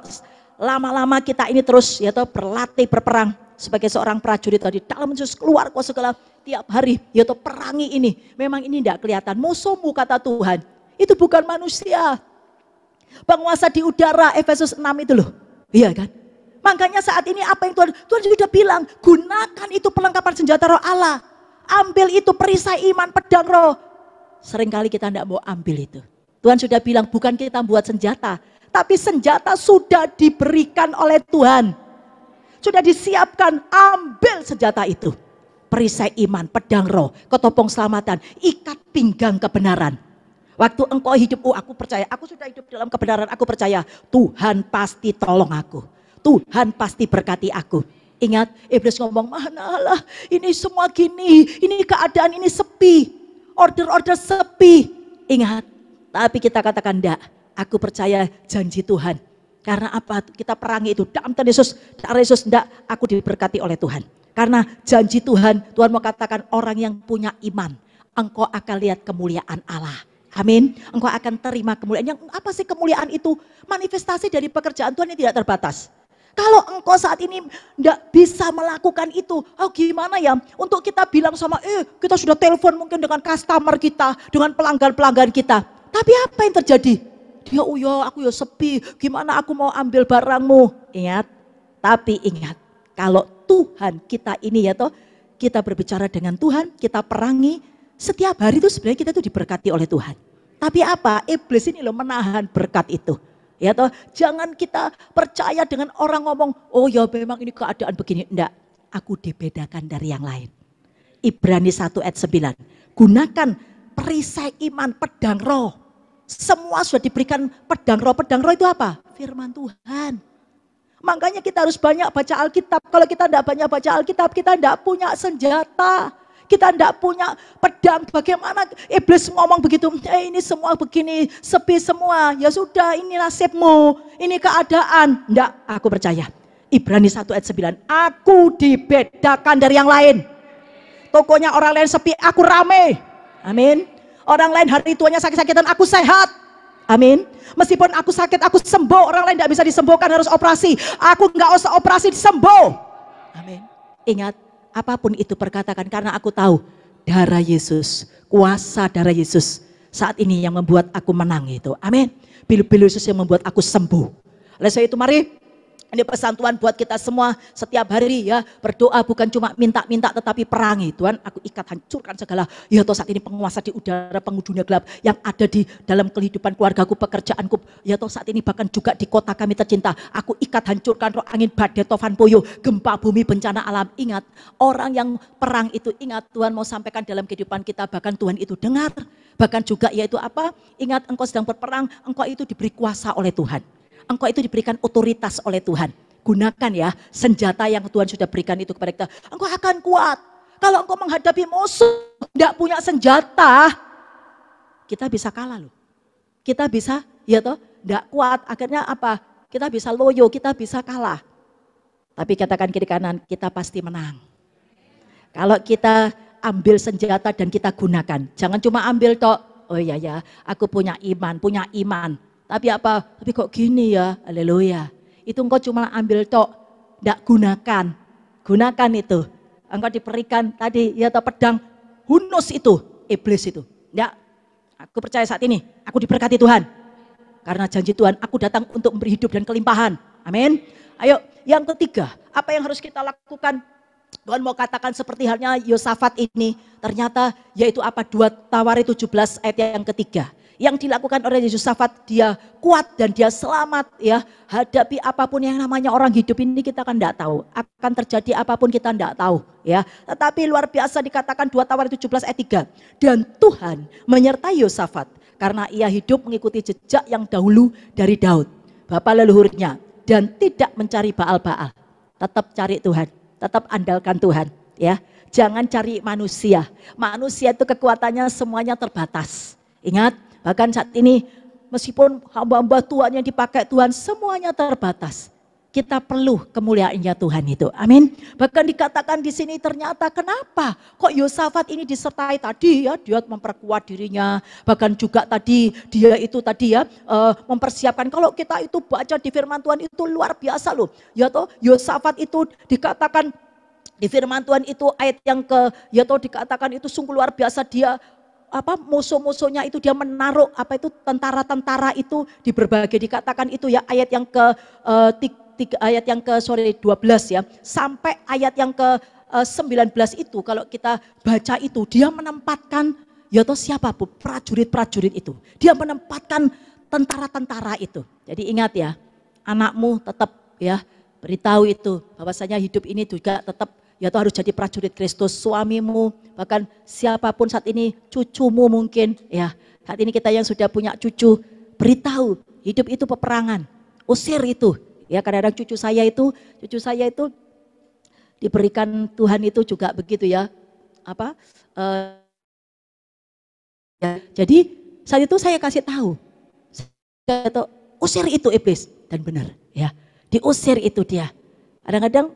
lama-lama kita ini terus ya toh berlatih berperang sebagai seorang prajurit tadi, dalam Yesus keluar kau segala tiap hari, ya toh perangi ini. Memang ini tidak kelihatan. Musuhmu, kata Tuhan, itu bukan manusia. Penguasa di udara, Efesus 6 itu loh. Iya kan? Makanya saat ini apa yang Tuhan sudah bilang, gunakan itu perlengkapan senjata roh Allah. Ambil itu perisai iman, pedang roh. Seringkali kita tidak mau ambil itu. Tuhan sudah bilang bukan kita buat senjata, tapi senjata sudah diberikan oleh Tuhan. Sudah disiapkan, ambil senjata itu. Perisai iman, pedang roh, ketopong selamatan, ikat pinggang kebenaran. Waktu engkau hidup, aku percaya, aku sudah hidup dalam kebenaran, aku percaya Tuhan pasti tolong aku. Tuhan pasti berkati aku. Ingat, iblis ngomong, manalah ini semua gini, ini keadaan ini sepi, order-order sepi. Ingat, tapi kita katakan enggak, aku percaya janji Tuhan. Karena apa? Kita perangi itu. Dalam Yesus, enggak, aku diberkati oleh Tuhan. Karena janji Tuhan, Tuhan mau katakan orang yang punya iman, engkau akan lihat kemuliaan Allah. Amin. Engkau akan terima kemuliaan. Yang apa sih kemuliaan itu? Manifestasi dari pekerjaan Tuhan yang tidak terbatas. Kalau engkau saat ini tidak bisa melakukan itu, gimana ya? Untuk kita bilang sama, kita sudah telepon mungkin dengan customer kita, dengan pelanggan-pelanggan kita. Tapi apa yang terjadi? Dia, aku ya sepi, gimana aku mau ambil barangmu? Ingat, tapi ingat, kalau Tuhan kita ini ya toh, kita berbicara dengan Tuhan, kita perangi, setiap hari itu sebenarnya kita itu diberkati oleh Tuhan. Tapi apa? Iblis ini loh menahan berkat itu. Ya toh, jangan kita percaya dengan orang ngomong, oh ya memang ini keadaan begini. Enggak, aku dibedakan dari yang lain. Ibrani 1 ayat 9. Gunakan perisai iman, pedang roh. Semua sudah diberikan pedang roh. Pedang roh itu apa? Firman Tuhan. Makanya kita harus banyak baca Alkitab. Kalau kita tidak banyak baca Alkitab, kita tidak punya senjata. Kita tidak punya pedang. Bagaimana iblis ngomong begitu? Ini semua begini, sepi semua. Ya sudah, ini nasibmu, ini keadaan. Tidak, aku percaya. Ibrani 1 ayat 9. Aku dibedakan dari yang lain. Tokonya orang lain sepi, aku rame. Amin. Orang lain hari tuanya sakit-sakitan, aku sehat. Amin. Meskipun aku sakit, aku sembuh. Orang lain tidak bisa disembuhkan, harus operasi. Aku nggak usah operasi, disembuh. Amin. Ingat, apapun itu perkatakan, karena aku tahu darah Yesus, kuasa darah Yesus saat ini yang membuat aku menang itu. Amin. Bil-bil Yesus yang membuat aku sembuh. Oleh sebab itu mari, ini pesan Tuhan buat kita semua setiap hari ya, berdoa bukan cuma minta-minta tetapi perangi. Tuhan, aku ikat hancurkan segala ya toh saat ini penguasa di udara, penghuni dunia gelap yang ada di dalam kehidupan keluargaku, pekerjaanku, ya toh saat ini bahkan juga di kota kami tercinta. Aku ikat hancurkan roh angin, badai, tofan, poyo, gempa bumi, bencana alam. Ingat, orang yang perang itu, ingat Tuhan mau sampaikan dalam kehidupan kita, bahkan Tuhan itu dengar. Bahkan juga yaitu apa? Ingat, engkau sedang berperang, engkau itu diberi kuasa oleh Tuhan. Engkau itu diberikan otoritas oleh Tuhan. Gunakan ya senjata yang Tuhan sudah berikan itu kepada kita. Engkau akan kuat. Kalau engkau menghadapi musuh tidak punya senjata, kita bisa kalah loh. Kita bisa ya toh tidak kuat. Akhirnya apa? Kita bisa loyo, kita bisa kalah. Tapi katakan kiri kanan, kita pasti menang. Kalau kita ambil senjata dan kita gunakan. Jangan cuma ambil tok. Oh iya ya, aku punya iman. Tapi apa? Tapi kok gini ya? Haleluya. Itu engkau cuma ambil tok, tidak gunakan. Gunakan itu. Engkau diberikan tadi ya toh pedang hunus itu, iblis itu. Enggak. Aku percaya saat ini, aku diberkati Tuhan. Karena janji Tuhan, aku datang untuk memberi hidup dan kelimpahan. Amin. Ayo, yang ketiga, apa yang harus kita lakukan? Tuhan mau katakan seperti halnya Yosafat ini, ternyata yaitu apa? 2 Tawari 17 ayat yang ketiga. Yang dilakukan oleh Yosafat, dia kuat dan dia selamat ya. Hadapi apapun yang namanya orang hidup ini kita kan tidak tahu. Akan terjadi apapun kita tidak tahu ya. Tetapi luar biasa dikatakan 2 Tawari 17 ayat 3. Dan Tuhan menyertai Yosafat karena ia hidup mengikuti jejak yang dahulu dari Daud, bapa leluhurnya. Dan tidak mencari Baal-Baal. Tetap cari Tuhan, tetap andalkan Tuhan ya. Jangan cari manusia. Manusia itu kekuatannya semuanya terbatas. Ingat, bahkan saat ini meskipun hamba-hamba Tuhan yang dipakai Tuhan semuanya terbatas. Kita perlu kemuliaannya Tuhan itu. Amin. Bahkan dikatakan di sini ternyata kenapa kok Yosafat ini disertai tadi ya, dia memperkuat dirinya. Bahkan juga tadi dia itu tadi ya mempersiapkan. Kalau kita itu baca di firman Tuhan itu luar biasa loh. Ya toh, Yosafat itu dikatakan di firman Tuhan itu ayat yang ke ya toh dikatakan itu sungguh luar biasa, dia musuh-musuhnya itu dia menaruh tentara-tentara itu di berbagai, dikatakan itu ya ayat yang ke 12 ya sampai ayat yang ke 19 itu kalau kita baca itu dia menempatkan ya toh siapapun prajurit-prajurit itu, dia menempatkan tentara-tentara itu. Jadi ingat ya, anakmu tetap ya beritahu itu bahwasanya hidup ini juga tetap ya toh harus jadi prajurit Kristus. Suamimu, bahkan siapapun saat ini, cucumu mungkin ya. Saat ini kita yang sudah punya cucu, beritahu hidup itu peperangan. Usir itu. Ya kadang-kadang cucu saya itu diberikan Tuhan itu juga begitu ya. Jadi saat itu saya kasih tahu. Usir itu iblis, dan benar ya. Diusir itu dia. Kadang-kadang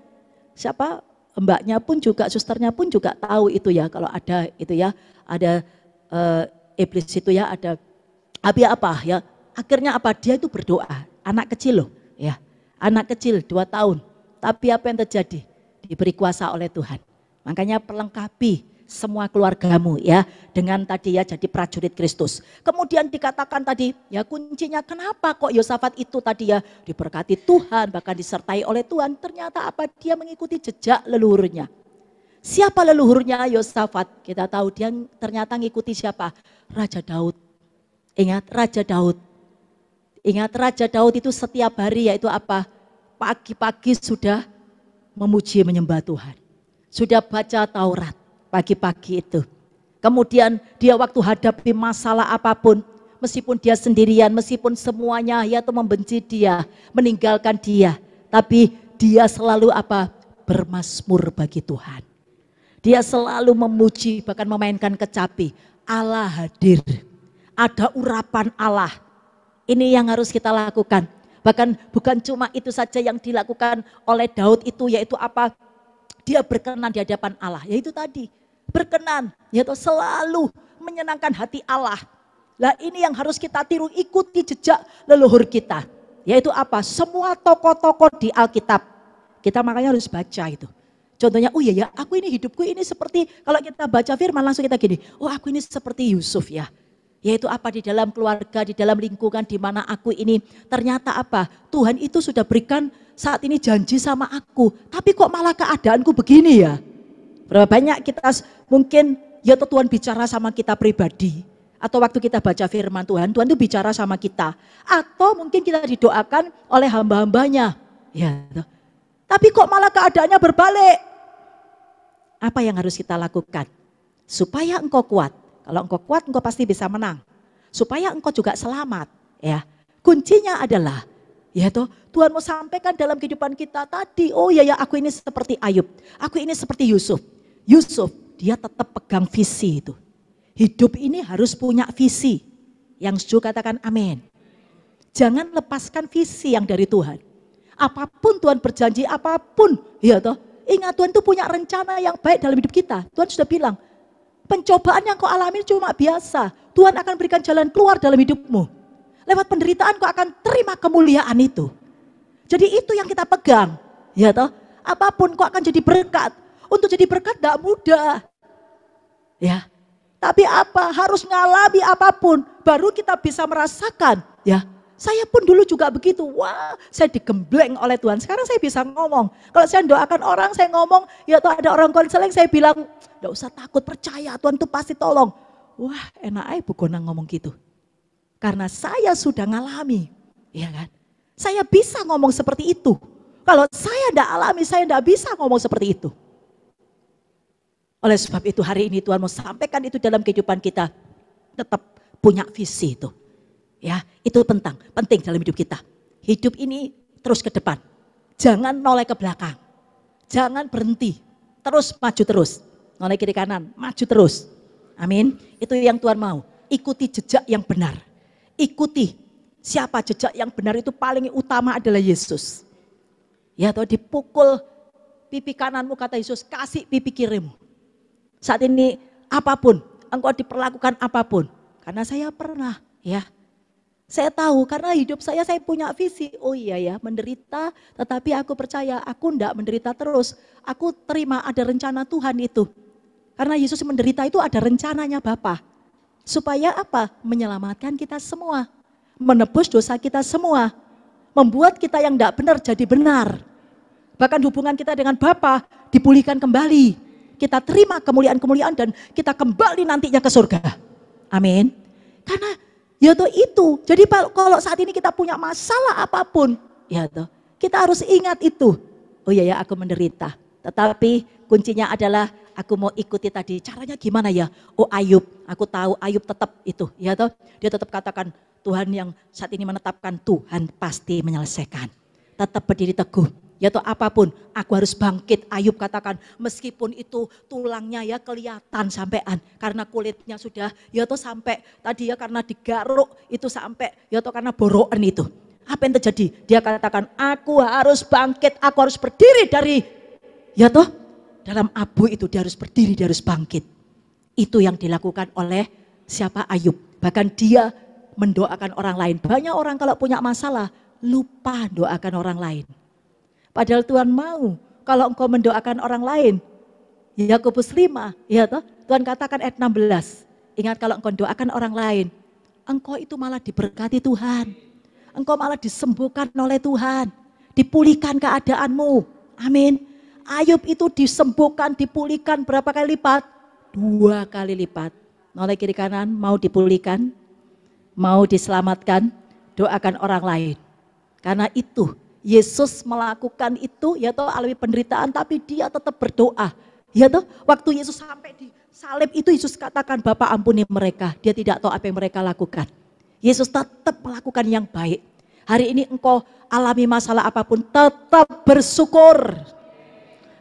mbaknya pun juga, susternya pun juga tahu itu ya, kalau ada itu ya, ada iblis itu ya, ada apa ya. Akhirnya apa? Dia itu berdoa, anak kecil loh ya, anak kecil 2 tahun. Tapi apa yang terjadi? Diberi kuasa oleh Tuhan. Makanya perlengkapi semua keluargamu ya dengan tadi ya jadi prajurit Kristus. Kemudian dikatakan tadi ya kuncinya kenapa kok Yosafat itu tadi ya diberkati Tuhan, bahkan disertai oleh Tuhan. Ternyata apa? Dia mengikuti jejak leluhurnya. Siapa leluhurnya Yosafat? Kita tahu dia ternyata mengikuti siapa? Raja Daud. Ingat Raja Daud. Ingat Raja Daud itu setiap hari yaitu apa? Pagi-pagi sudah memuji menyembah Tuhan. Sudah baca Taurat pagi-pagi itu. Kemudian dia waktu hadapi masalah apapun, meskipun dia sendirian, meskipun semuanya ya itu membenci dia, meninggalkan dia, tapi dia selalu apa? Bermazmur bagi Tuhan. Dia selalu memuji, bahkan memainkan kecapi. Allah hadir. Ada urapan Allah. Ini yang harus kita lakukan. Bahkan bukan cuma itu saja yang dilakukan oleh Daud itu, yaitu apa? Dia berkenan di hadapan Allah. Yaitu tadi, berkenan, yaitu selalu menyenangkan hati Allah. Lah ini yang harus kita tiru, ikuti jejak leluhur kita. Yaitu apa? Semua tokoh-tokoh di Alkitab. Kita makanya harus baca itu. Contohnya, oh iya ya, aku ini hidupku ini seperti, kalau kita baca firman langsung kita gini, oh aku ini seperti Yusuf ya. Yaitu apa? Di dalam keluarga, di dalam lingkungan di mana aku ini, ternyata apa? Tuhan itu sudah berikan saat ini janji sama aku, tapi kok malah keadaanku begini ya? Berapa banyak kita mungkin ya Tuhan bicara sama kita pribadi, atau waktu kita baca firman Tuhan, Tuhan itu bicara sama kita, atau mungkin kita didoakan oleh hamba-hambanya, ya. Tapi kok malah keadaannya berbalik? Apa yang harus kita lakukan? Supaya engkau kuat. Kalau engkau kuat, engkau pasti bisa menang. Supaya engkau juga selamat, ya. Kuncinya adalah, ya toh, Tuhan mau sampaikan dalam kehidupan kita tadi. Oh ya ya, aku ini seperti Ayub, aku ini seperti Yusuf. Yusuf, dia tetap pegang visi itu. Hidup ini harus punya visi. Yang setuju katakan amin. Jangan lepaskan visi yang dari Tuhan. Apapun Tuhan berjanji, apapun, ya toh. Ingat Tuhan itu punya rencana yang baik dalam hidup kita. Tuhan sudah bilang, pencobaan yang kau alami cuma biasa. Tuhan akan berikan jalan keluar dalam hidupmu. Lewat penderitaan kau akan terima kemuliaan itu. Jadi itu yang kita pegang. Ya toh, apapun kau akan jadi berkat. Untuk jadi berkat tidak mudah. Ya. Tapi apa? Harus ngalami apapun. Baru kita bisa merasakan. Ya. Saya pun dulu juga begitu. Wah, saya digembleng oleh Tuhan. Sekarang saya bisa ngomong. Kalau saya doakan orang, saya ngomong, ya tuh ada orang konseling, saya bilang, enggak usah takut, percaya Tuhan tuh pasti tolong. Wah, enak aja Bu Gonang ngomong gitu. Karena saya sudah ngalami, ya kan? Saya bisa ngomong seperti itu. Kalau saya enggak alami, saya enggak bisa ngomong seperti itu. Oleh sebab itu hari ini Tuhan mau sampaikan itu dalam kehidupan kita. Tetap punya visi itu. Ya, itu penting dalam hidup kita. Hidup ini terus ke depan. Jangan noleh ke belakang. Jangan berhenti. Terus maju terus. Noleh kiri kanan, maju terus. Amin. Itu yang Tuhan mau. Ikuti jejak yang benar. Ikuti siapa jejak yang benar itu paling utama adalah Yesus. Ya, toh dipukul pipi kananmu kata Yesus, kasih pipi kirimu. Saat ini apapun, engkau diperlakukan apapun. Karena saya pernah, ya. Saya tahu karena hidup saya punya visi. Oh iya ya, menderita, tetapi aku percaya aku enggak menderita terus. Aku terima ada rencana Tuhan itu. Karena Yesus menderita itu ada rencananya Bapa. Supaya apa? Menyelamatkan kita semua. Menebus dosa kita semua. Membuat kita yang enggak benar jadi benar. Bahkan hubungan kita dengan Bapa dipulihkan kembali. Kita terima kemuliaan-kemuliaan dan kita kembali nantinya ke surga. Amin. Karena ya toh itu. Jadi kalau saat ini kita punya masalah apapun, ya toh, kita harus ingat itu. Oh iya ya, aku menderita. Tetapi kuncinya adalah aku mau ikuti tadi. Caranya gimana ya? Oh Ayub, aku tahu Ayub tetap itu, ya toh. Dia tetap katakan Tuhan yang saat ini menetapkan, Tuhan pasti menyelesaikan. Tetap berdiri teguh. Ya toh apapun, aku harus bangkit. Ayub katakan, meskipun itu tulangnya ya kelihatan sampean, karena kulitnya sudah, ya toh sampai tadi ya karena digaruk itu sampai, ya toh karena borokan itu. Apa yang terjadi? Dia katakan, aku harus bangkit, aku harus berdiri dari, ya toh dalam abu itu dia harus berdiri, dia harus bangkit. Itu yang dilakukan oleh siapa? Ayub. Bahkan dia mendoakan orang lain. Banyak orang kalau punya masalah lupa doakan orang lain. Padahal Tuhan mau kalau engkau mendoakan orang lain. Yakobus 5, ya toh? Tuhan katakan ayat 16. Ingat kalau engkau doakan orang lain, engkau itu malah diberkati Tuhan. Engkau malah disembuhkan oleh Tuhan. Dipulihkan keadaanmu. Amin. Ayub itu disembuhkan, dipulihkan berapa kali lipat? 2 kali lipat. Noleh kiri kanan, mau dipulihkan, mau diselamatkan, doakan orang lain. Karena itu Yesus melakukan itu, ya toh alami penderitaan, tapi dia tetap berdoa. Ya toh, waktu Yesus sampai di salib itu Yesus katakan, Bapa ampuni mereka, dia tidak tahu apa yang mereka lakukan. Yesus tetap melakukan yang baik. Hari ini engkau alami masalah apapun, tetap bersyukur.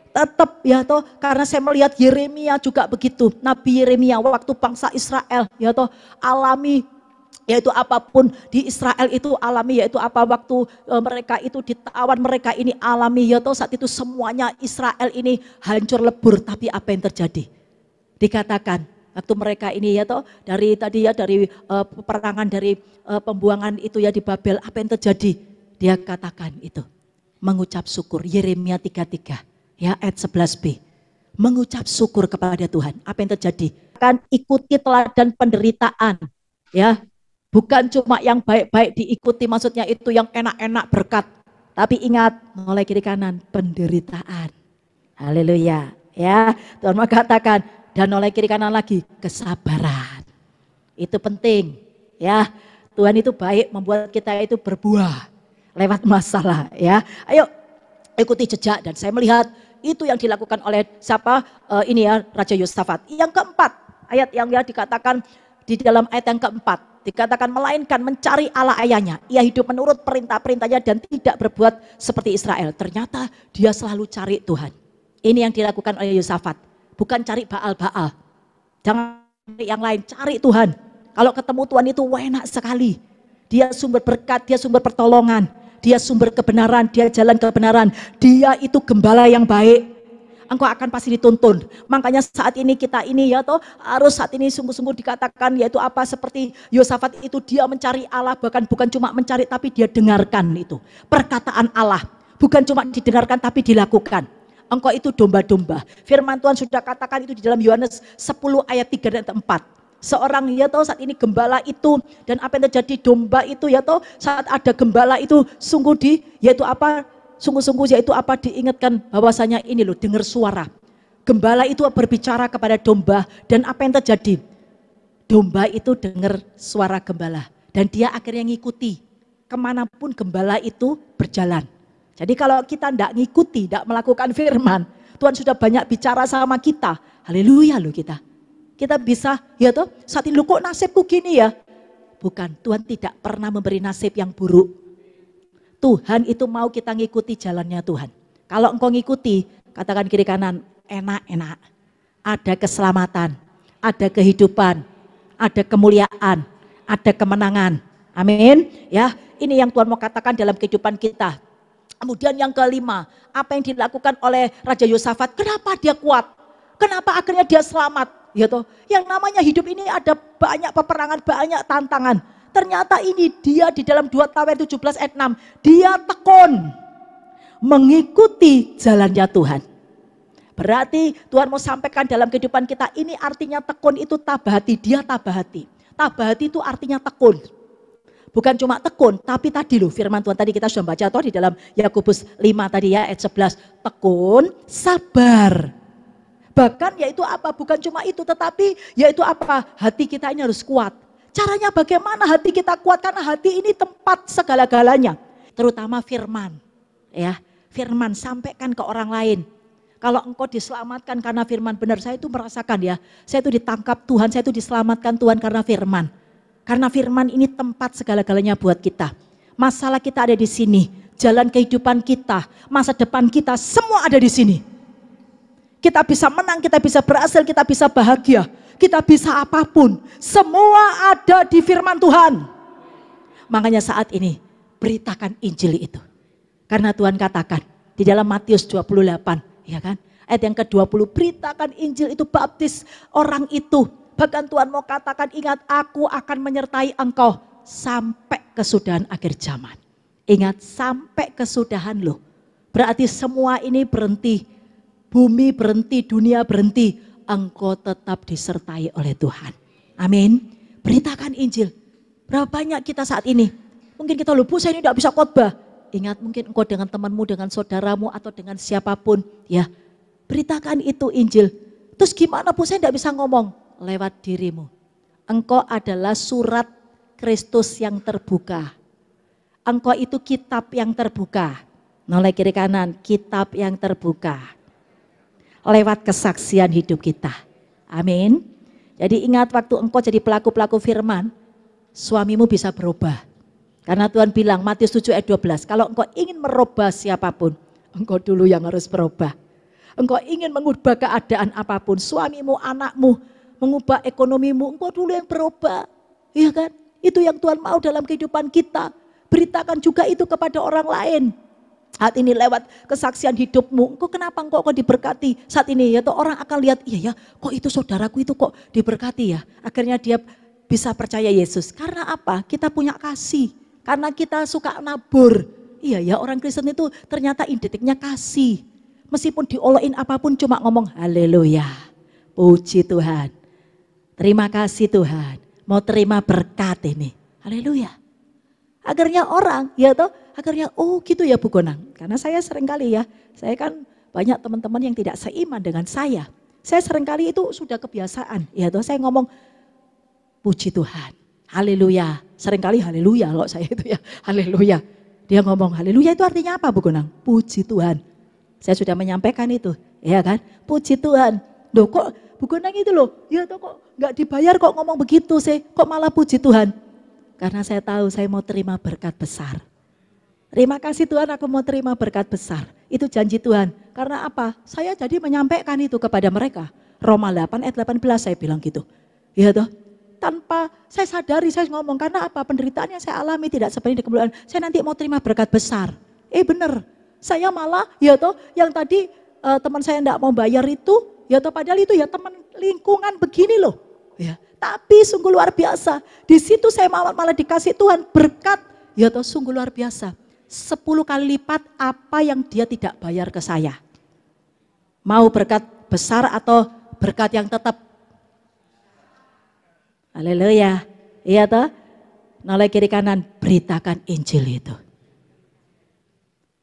Tetap ya toh, karena saya melihat Yeremia juga begitu. Nabi Yeremia waktu bangsa Israel, ya toh alami yaitu apapun di Israel itu alami, yaitu apa waktu mereka itu ditawan, mereka ini alami, ya toh saat itu semuanya Israel ini hancur lebur. Tapi apa yang terjadi? Dikatakan waktu mereka ini ya toh dari tadi ya dari peperangan dari pembuangan itu ya di Babel, apa yang terjadi? Dia katakan itu mengucap syukur. Yeremia 33 ya ayat 11b, mengucap syukur kepada Tuhan. Apa yang terjadi? Kan ikuti teladan penderitaan, ya. Bukan cuma yang baik-baik diikuti, maksudnya itu yang enak-enak berkat. Tapi ingat, mulai kiri kanan, penderitaan. Haleluya. Ya, Tuhan mau katakan, dan mulai kiri kanan lagi, kesabaran. Itu penting. Ya, Tuhan itu baik membuat kita itu berbuah lewat masalah. Ya, ayo ikuti jejak. Dan saya melihat itu yang dilakukan oleh siapa? Ini ya, Raja Yosafat. Yang keempat, ayat yang ya dikatakan di dalam ayat yang keempat. Dikatakan melainkan mencari Allah ayahnya. Ia hidup menurut perintah-perintahnya dan tidak berbuat seperti Israel. Ternyata dia selalu cari Tuhan. Ini yang dilakukan oleh Yosafat. Bukan cari Baal-Baal. Jangan cari yang lain, cari Tuhan. Kalau ketemu Tuhan itu enak sekali. Dia sumber berkat, dia sumber pertolongan. Dia sumber kebenaran, dia jalan kebenaran. Dia itu gembala yang baik. Engkau akan pasti dituntun. Makanya saat ini kita ini ya toh harus saat ini sungguh-sungguh dikatakan yaitu apa seperti Yosafat itu dia mencari Allah, bahkan bukan cuma mencari tapi dia dengarkan itu. Perkataan Allah bukan cuma didengarkan tapi dilakukan. Engkau itu domba-domba. Firman Tuhan sudah katakan itu di dalam Yohanes 10 ayat 3 dan 4. seorang ya toh saat ini gembala itu dan apa yang terjadi domba itu ya toh saat ada gembala itu sungguh sungguh-sungguh yaitu apa diingatkan bahwasanya ini loh dengar suara. Gembala itu berbicara kepada domba dan apa yang terjadi? Domba itu dengar suara gembala dan dia akhirnya ngikuti kemanapun gembala itu berjalan. Jadi kalau kita tidak ngikuti, tidak melakukan firman, Tuhan sudah banyak bicara sama kita. Haleluya loh kita. Kita bisa, ya toh, saat ini kok nasibku gini ya. Bukan, Tuhan tidak pernah memberi nasib yang buruk. Tuhan itu mau kita ngikuti jalannya Tuhan. Kalau engkau ngikuti, katakan kiri kanan, enak-enak. Ada keselamatan, ada kehidupan, ada kemuliaan, ada kemenangan. Amin. Ya, ini yang Tuhan mau katakan dalam kehidupan kita. Kemudian yang kelima, apa yang dilakukan oleh Raja Yosafat? Kenapa dia kuat? Kenapa akhirnya dia selamat? Ya toh, yang namanya hidup ini ada banyak peperangan, banyak tantangan. Ternyata ini dia di dalam 2 Tawer 17 ayat 6, dia tekun mengikuti jalannya Tuhan. Berarti Tuhan mau sampaikan dalam kehidupan kita, ini artinya tekun itu tabah hati, dia tabah hati. Tabah hati itu artinya tekun. Bukan cuma tekun, tapi tadi loh firman Tuhan tadi kita sudah baca toh di dalam Yakobus 5 tadi ya ayat 11. Tekun, sabar. Bahkan yaitu apa? Bukan cuma itu, tetapi yaitu apa? Hati kita ini harus kuat. Caranya bagaimana hati kita kuat? Karena hati ini tempat segala-galanya. Terutama firman. Ya, firman sampaikan ke orang lain. Kalau engkau diselamatkan karena firman, benar saya itu merasakan ya. Saya itu ditangkap Tuhan, saya itu diselamatkan Tuhan karena firman. Karena firman ini tempat segala-galanya buat kita. Masalah kita ada di sini. Jalan kehidupan kita, masa depan kita, semua ada di sini. Kita bisa menang, kita bisa berhasil, kita bisa bahagia. Kita bisa apapun. Semua ada di firman Tuhan. Makanya saat ini, beritakan Injil itu. Karena Tuhan katakan, di dalam Matius 28, ya kan? Ayat yang ke-20, beritakan Injil itu, baptis orang itu. Bahkan Tuhan mau katakan, ingat aku akan menyertai engkau sampai kesudahan akhir zaman. Ingat sampai kesudahan loh. Berarti semua ini berhenti. Bumi berhenti, dunia berhenti. Engkau tetap disertai oleh Tuhan. Amin. Beritakan Injil. Berapa banyak kita saat ini. Mungkin kita lupa saya ini tidak bisa khotbah. Ingat mungkin engkau dengan temanmu, dengan saudaramu atau dengan siapapun. Ya, beritakan itu Injil. Terus gimana pun saya tidak bisa ngomong. Lewat dirimu. Engkau adalah surat Kristus yang terbuka. Engkau itu kitab yang terbuka. Noleh kiri kanan, kitab yang terbuka. Lewat kesaksian hidup kita. Amin. Jadi ingat waktu engkau jadi pelaku-pelaku firman, suamimu bisa berubah. Karena Tuhan bilang Matius 7 ayat 12, kalau engkau ingin merubah siapapun, engkau dulu yang harus berubah. Engkau ingin mengubah keadaan apapun, suamimu, anakmu, mengubah ekonomimu, engkau dulu yang berubah. Iya kan? Itu yang Tuhan mau dalam kehidupan kita. Beritakan juga itu kepada orang lain. Saat ini lewat kesaksian hidupmu, kok kenapa engkau diberkati saat ini ya, toh orang akan lihat, iya ya, kok itu saudaraku itu kok diberkati ya. Akhirnya dia bisa percaya Yesus. Karena apa? Kita punya kasih. Karena kita suka nabur. Iya ya, orang Kristen itu ternyata identiknya kasih. Meskipun diolokin apapun cuma ngomong haleluya. Puji Tuhan. Terima kasih Tuhan. Mau terima berkat ini. Haleluya. Akhirnya orang, ya toh, akhirnya oh gitu ya Bu Gonang. Karena saya seringkali ya, saya kan banyak teman-teman yang tidak seiman dengan saya. Saya seringkali itu sudah kebiasaan, ya toh saya ngomong puji Tuhan, haleluya. Seringkali haleluya kalau saya itu ya, haleluya. Dia ngomong haleluya itu artinya apa Bu Gonang? Puji Tuhan. Saya sudah menyampaikan itu, ya kan? Puji Tuhan. Loh kok Bu Gonang itu loh, ya toh kok nggak dibayar kok ngomong begitu sih, kok malah puji Tuhan. Karena saya tahu saya mau terima berkat besar. Terima kasih Tuhan aku mau terima berkat besar. Itu janji Tuhan. Karena apa? Saya jadi menyampaikan itu kepada mereka. Roma 8 ayat 18 saya bilang gitu. Ya toh. Tanpa saya sadari saya ngomong karena apa? Penderitaan yang saya alami tidak seperti di kemuliaan. Saya nanti mau terima berkat besar. Benar. Saya malah ya toh yang tadi teman saya enggak mau bayar itu. Ya toh padahal itu ya teman lingkungan begini loh. Ya. Tapi sungguh luar biasa. Di situ saya malah dikasih Tuhan berkat. Ya toh sungguh luar biasa. 10 kali lipat apa yang dia tidak bayar ke saya. Mau berkat besar atau berkat yang tetap? Haleluya. Iya toh? Noleh kiri kanan, beritakan Injil itu.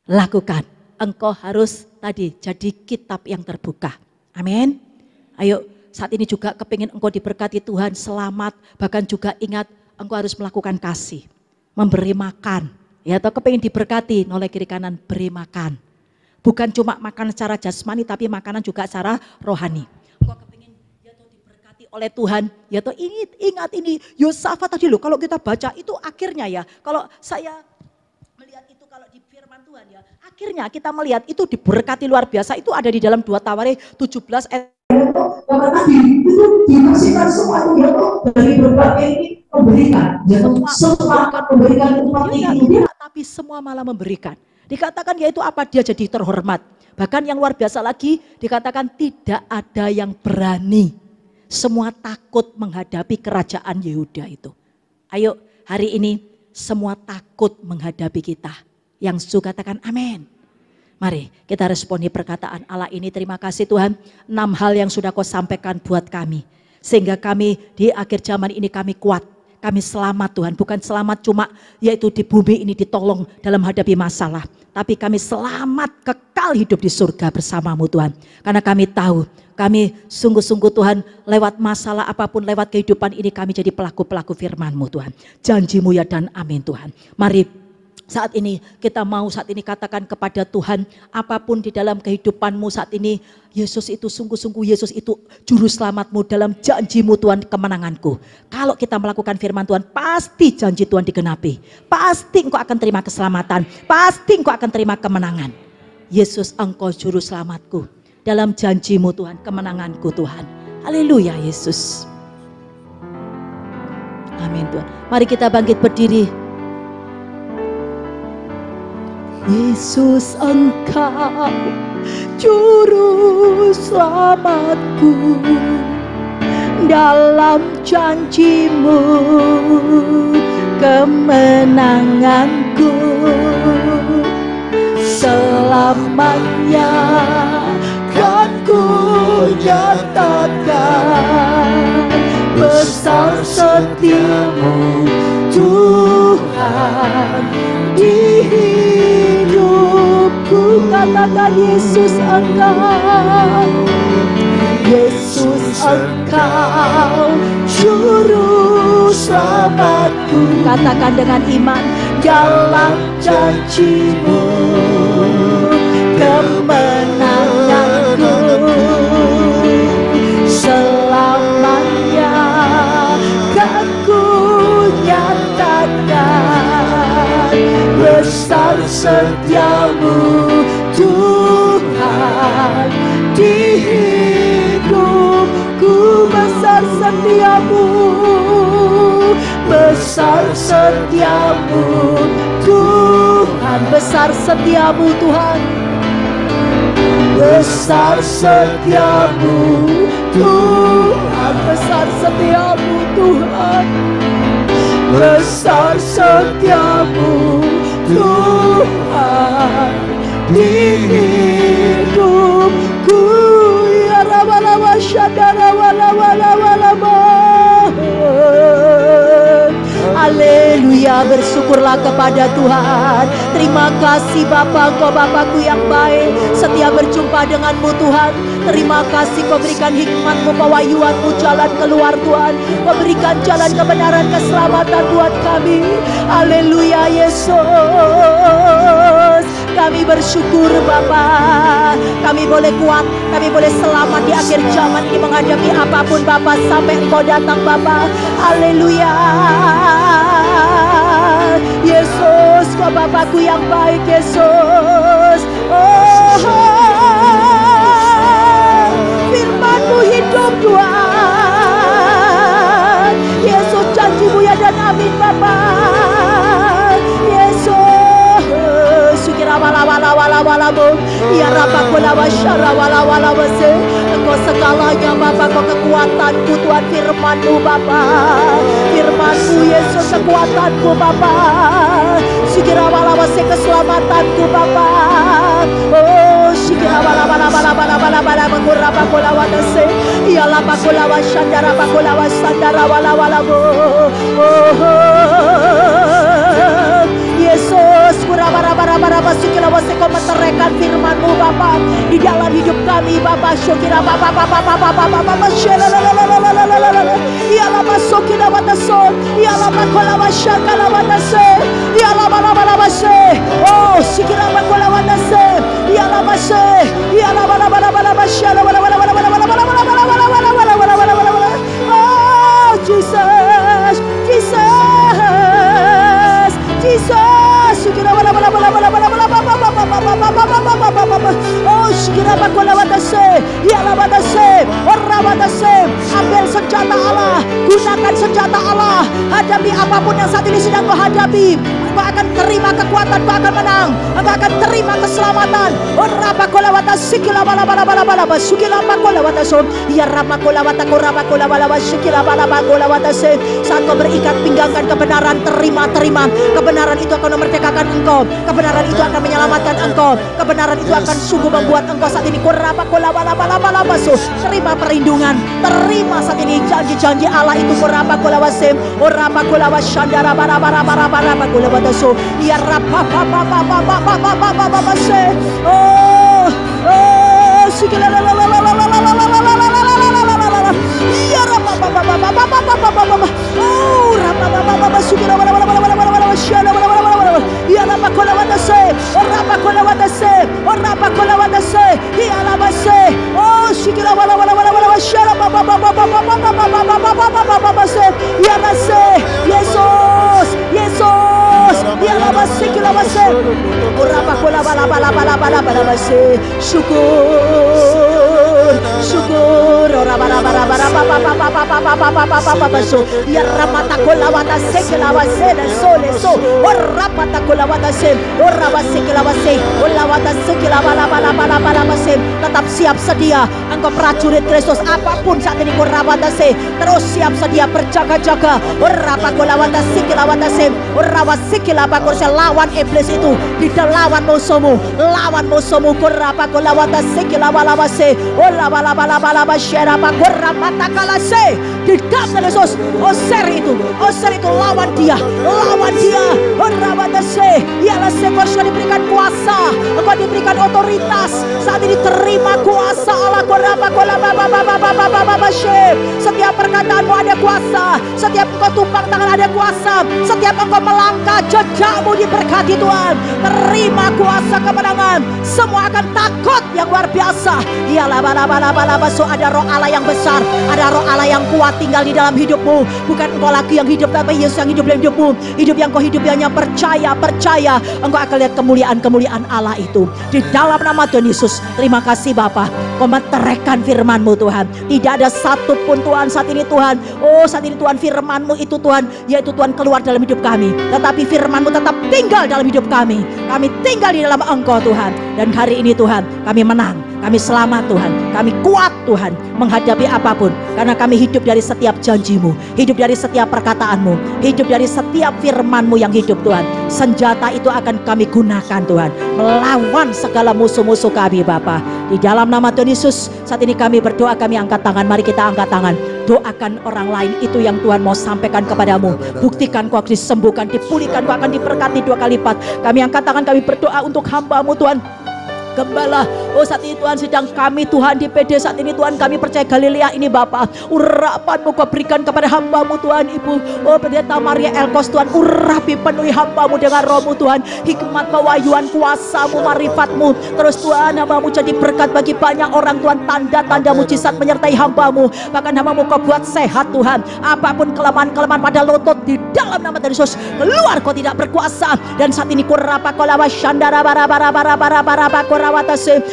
Lakukan. Engkau harus tadi jadi kitab yang terbuka. Amin. Ayo, saat ini juga kepingin engkau diberkati Tuhan, selamat. Bahkan juga ingat, engkau harus melakukan kasih. Memberi makan. Ya toh, kepingin diberkati, noleh kiri kanan, beri makan. Bukan cuma makan secara jasmani, tapi makanan juga secara rohani. Kau kepingin ya toh diberkati oleh Tuhan, ya toh ingat ini Yosafat tadi loh. Kalau kita baca itu akhirnya ya, kalau saya melihat itu kalau di firman Tuhan ya, akhirnya kita melihat itu diberkati luar biasa. Itu ada di dalam 2 Tawarikh 17 ayat. Karena tadi itu dibersihkan semua itu dari berbagai ini memberikan, semua akan memberikan umat ini. Tapi semua malah memberikan. Dikatakan yaitu apa? Dia jadi terhormat. Bahkan yang luar biasa lagi dikatakan tidak ada yang berani. Semua takut menghadapi kerajaan Yehuda itu. Ayo hari ini semua takut menghadapi kita. Yang setuju katakan amin. Mari kita responi perkataan Allah ini. Terima kasih Tuhan. 6 hal yang sudah kau sampaikan buat kami. Sehingga kami di akhir zaman ini kami kuat. Kami selamat Tuhan, bukan selamat cuma yaitu di bumi ini ditolong dalam hadapi masalah. Tapi kami selamat kekal hidup di surga bersamamu Tuhan. Karena kami tahu, kami sungguh-sungguh Tuhan lewat masalah apapun, lewat kehidupan ini kami jadi pelaku-pelaku firman-Mu Tuhan. Janji-Mu ya dan amin Tuhan. Mari saat ini kita mau saat ini katakan kepada Tuhan, apapun di dalam kehidupanmu saat ini, Yesus itu sungguh-sungguh, Yesus itu juru selamatmu dalam janji-Mu Tuhan, kemenanganku. Kalau kita melakukan firman Tuhan, pasti janji Tuhan digenapi. Pasti engkau akan terima keselamatan, pasti engkau akan terima kemenangan. Yesus, engkau juru selamatku. Dalam janji-Mu Tuhan, kemenanganku Tuhan. Haleluya Yesus. Amin Tuhan. Mari kita bangkit berdiri. Yesus, engkau juru selamatku, dalam janji-Mu kemenanganku, selamanya kan ku nyatakan besar setiamu Tuhan di hidupku. Katakan Yesus, engkau, Yesus engkau juru selamatku. Katakan dengan iman, dalam janji-Mu kemenanganku, selamanya kan ku nyatakan besar setiamu Tuhan di hidupku. Besar setiamu, besar setiamu Tuhan, besar setiamu Tuhan, besar setiamu Tuhan, besar setiamu Tuhan, besar setiamu Tuhan di hidupku. Ya rabalaba syadara walawalawalaba. Haleluya, bersyukurlah kepada Tuhan. Terima kasih Bapa, Engkau Bapakku yang baik, setia berjumpa denganmu Tuhan. Terima kasih Kau berikan hikmat-Mu, pewahyuan-Mu, jalan keluar Tuhan. Kau berikan jalan kebenaran, keselamatan buat kami. Haleluya Yesus. Kami bersyukur Bapa, kami boleh kuat, kami boleh selamat di akhir zaman ini menghadapi apapun Bapa, sampai Engkau datang Bapa. Haleluya Yesus, Kau Bapakku yang baik Yesus. Oh, firman-Mu hidup Tuhan. Yesus, janji-Mu ya dan amin Bapa. Yesus, ya Engkau segalanya Bapa, Kau kekuatanku Tuhan, firman-Mu Bapa, firman-Mu Yesus kekuatanku Bapa, keselamatanku Bapa. Oh Ya la bakola wa shandara bakola wa sandara wala wala bo. Yesus, kurabara-bara-bara sikila wasiko menteraikan firman-Mu Bapa di dalam hidup kami Bapa. Syukira Bapa ya la masukila wataso ya la makola washakala watase ya la bala-bala-base. Oh, sikira makola watase ya la mase ya la bala-bala-bala-base la bala-bala-bala-bala-bala-bala-bala-bala-bala-bala. Oh, Jesus, Jesus, Jesus. Sikira oh, sikira bakola watase ya la watase ora watase. Ambil senjata Allah, gunakan senjata Allah, hadapi apapun yang saat ini sedang kau hadapi. Kau akan terima kekuatan, kau akan menang, kau akan terima keselamatan. Ora bakola watase sikila bala-bala-bala-bala sikila bakola watase ya ramakola watakora bakola bala sikila bala-bakola watase. Saat kau berikat pinggangkan kebenaran, terima kebenaran itu akan memerdekakan engkau, kebenaran itu akan menyelamatkan engkau, kebenaran itu akan sungguh membuat engkau saat ini terima perlindungan, terima saat ini janji-janji Allah itu ya syukur ya ramata kolawata sekelawase dan sole so orapata kolawata orabase kelawase olawata sekelawala-bala-bala-bala-bala. Tetap siap sedia engkau prajurit Kristus, apapun saat ini korabata se, terus siap sedia berjaga-jaga. Orapa kolawata sekelawata se orawase kelabakose, lawan iblis itu, lawan musuhmu korapa kolawata sekelawala-base olawala-bala-bala-base korapata kalase. Di dalam Yesus, oser itu lawan dia. Orabadase, ialah sekor sudah diberikan kuasa, engkau diberikan otoritas. Saat ini terima kuasa Allah. Setiap perkataanmu ada kuasa, setiap engkau tumpang tangan ada kuasa, setiap engkau melangkah jejakmu diberkati Tuhan. Terima kuasa kemenangan, semua akan takut yang luar biasa. Ialah bala-bala-bala-baso, ada roh Allah yang besar, ada roh Allah yang kuat tinggal di dalam hidupmu. Bukan engkau lagi yang hidup, tapi Yesus yang hidup dalam hidupmu. Hidup yang kau hidup hanya percaya, engkau akan lihat kemuliaan Allah itu di dalam nama Tuhan Yesus. Terima kasih Bapa, kau menteraikan firman-Mu Tuhan. Tidak ada satu pun Tuhan saat ini Tuhan, saat ini Tuhan firman-Mu itu Tuhan, yaitu Tuhan keluar dalam hidup kami, tetapi firman-Mu tetap tinggal dalam hidup kami. Kami tinggal di dalam Engkau Tuhan. Dan hari ini Tuhan, kami menang, kami selamat Tuhan, kami kuat Tuhan menghadapi apapun, karena kami hidup dari setiap janji-Mu, hidup dari setiap perkataan-Mu, hidup dari setiap firman-Mu yang hidup Tuhan. Senjata itu akan kami gunakan Tuhan, melawan segala musuh-musuh kami Bapa. Di dalam nama Tuhan Yesus, saat ini kami berdoa, kami angkat tangan. Mari kita angkat tangan, doakan orang lain itu yang Tuhan mau sampaikan kepadamu. Buktikan kau akan disembuhkan, dipulihkan, kau akan diberkati 2 kali lipat. Kami angkat tangan, kami berdoa untuk hamba-Mu Tuhan. Gembala, saat ini Tuhan sedang kami Tuhan di PD saat ini Tuhan, kami percaya Galilea ini Bapa, urapan-Mu kau berikan kepada hamba-Mu Tuhan Ibu, Pendeta Maria Elkos Tuhan, urapi penuhi hamba-Mu dengan roh-Mu Tuhan, hikmat, pewahyuan, kuasa-Mu, marifat-Mu. Terus Tuhan, hamba-Mu jadi berkat bagi banyak orang Tuhan, tanda-tanda mujizat menyertai hamba-Mu. Bahkan hamba-Mu kau buat sehat Tuhan, apapun kelemahan-kelemahan pada lutut, di dalam nama Tuhan Yesus keluar, kau tidak berkuasa. Dan saat ini kurapa kolawa syandara bara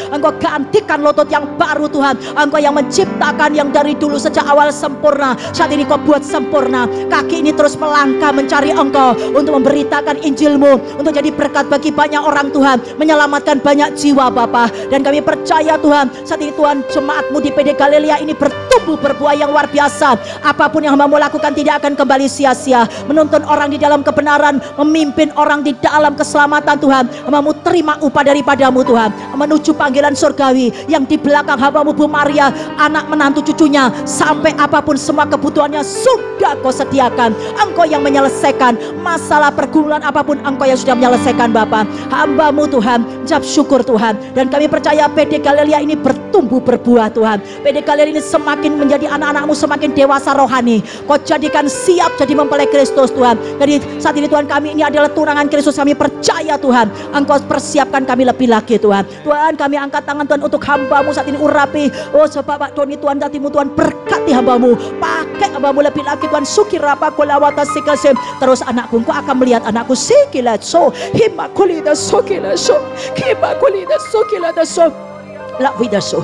engkau gantikan lutut yang baru Tuhan. Engkau yang menciptakan yang dari dulu sejak awal sempurna, saat ini kau buat sempurna. Kaki ini terus melangkah mencari Engkau untuk memberitakan Injil-Mu, untuk jadi berkat bagi banyak orang Tuhan, menyelamatkan banyak jiwa Bapa. Dan kami percaya Tuhan, saat ini Tuhan, jemaat-Mu di PD Galilea ini bertumbuh berbuah yang luar biasa. Apapun yang hamba-Mu lakukan tidak akan kembali sia-sia. Menuntun orang di dalam kebenaran, memimpin orang di dalam keselamatan Tuhan. Hamba-Mu terima upah daripada-Mu Tuhan. menuju panggilan surgawi yang di belakang hambamu Bu Maria, anak menantu cucunya, sampai apapun semua kebutuhannya sudah Kau sediakan. Engkau yang menyelesaikan masalah pergumulan apapun, Engkau yang sudah menyelesaikan Bapa. Hambamu Tuhan, ucap syukur Tuhan, dan kami percaya PD Galilea ini bertumbuh berbuah Tuhan. PD Galilea ini semakin menjadi anak-anakmu semakin dewasa rohani. Kau jadikan siap jadi mempelai Kristus Tuhan. Jadi saat ini Tuhan, kami ini adalah tunangan Kristus. Kami percaya Tuhan, Engkau persiapkan kami lebih lagi Tuhan. Tuhan, kami angkat tangan Tuhan untuk hambamu saat ini, urapi sebab Pak Doni Tuhan, hatimu Tuhan, berkati hambamu, pakai hambamu lebih lagi Tuhan. Sukirapa kolawata sikasem. Terus anakku, Engkau akan melihat anakku sikilatso himakulida sokilaso himakulida sokilaso la widaso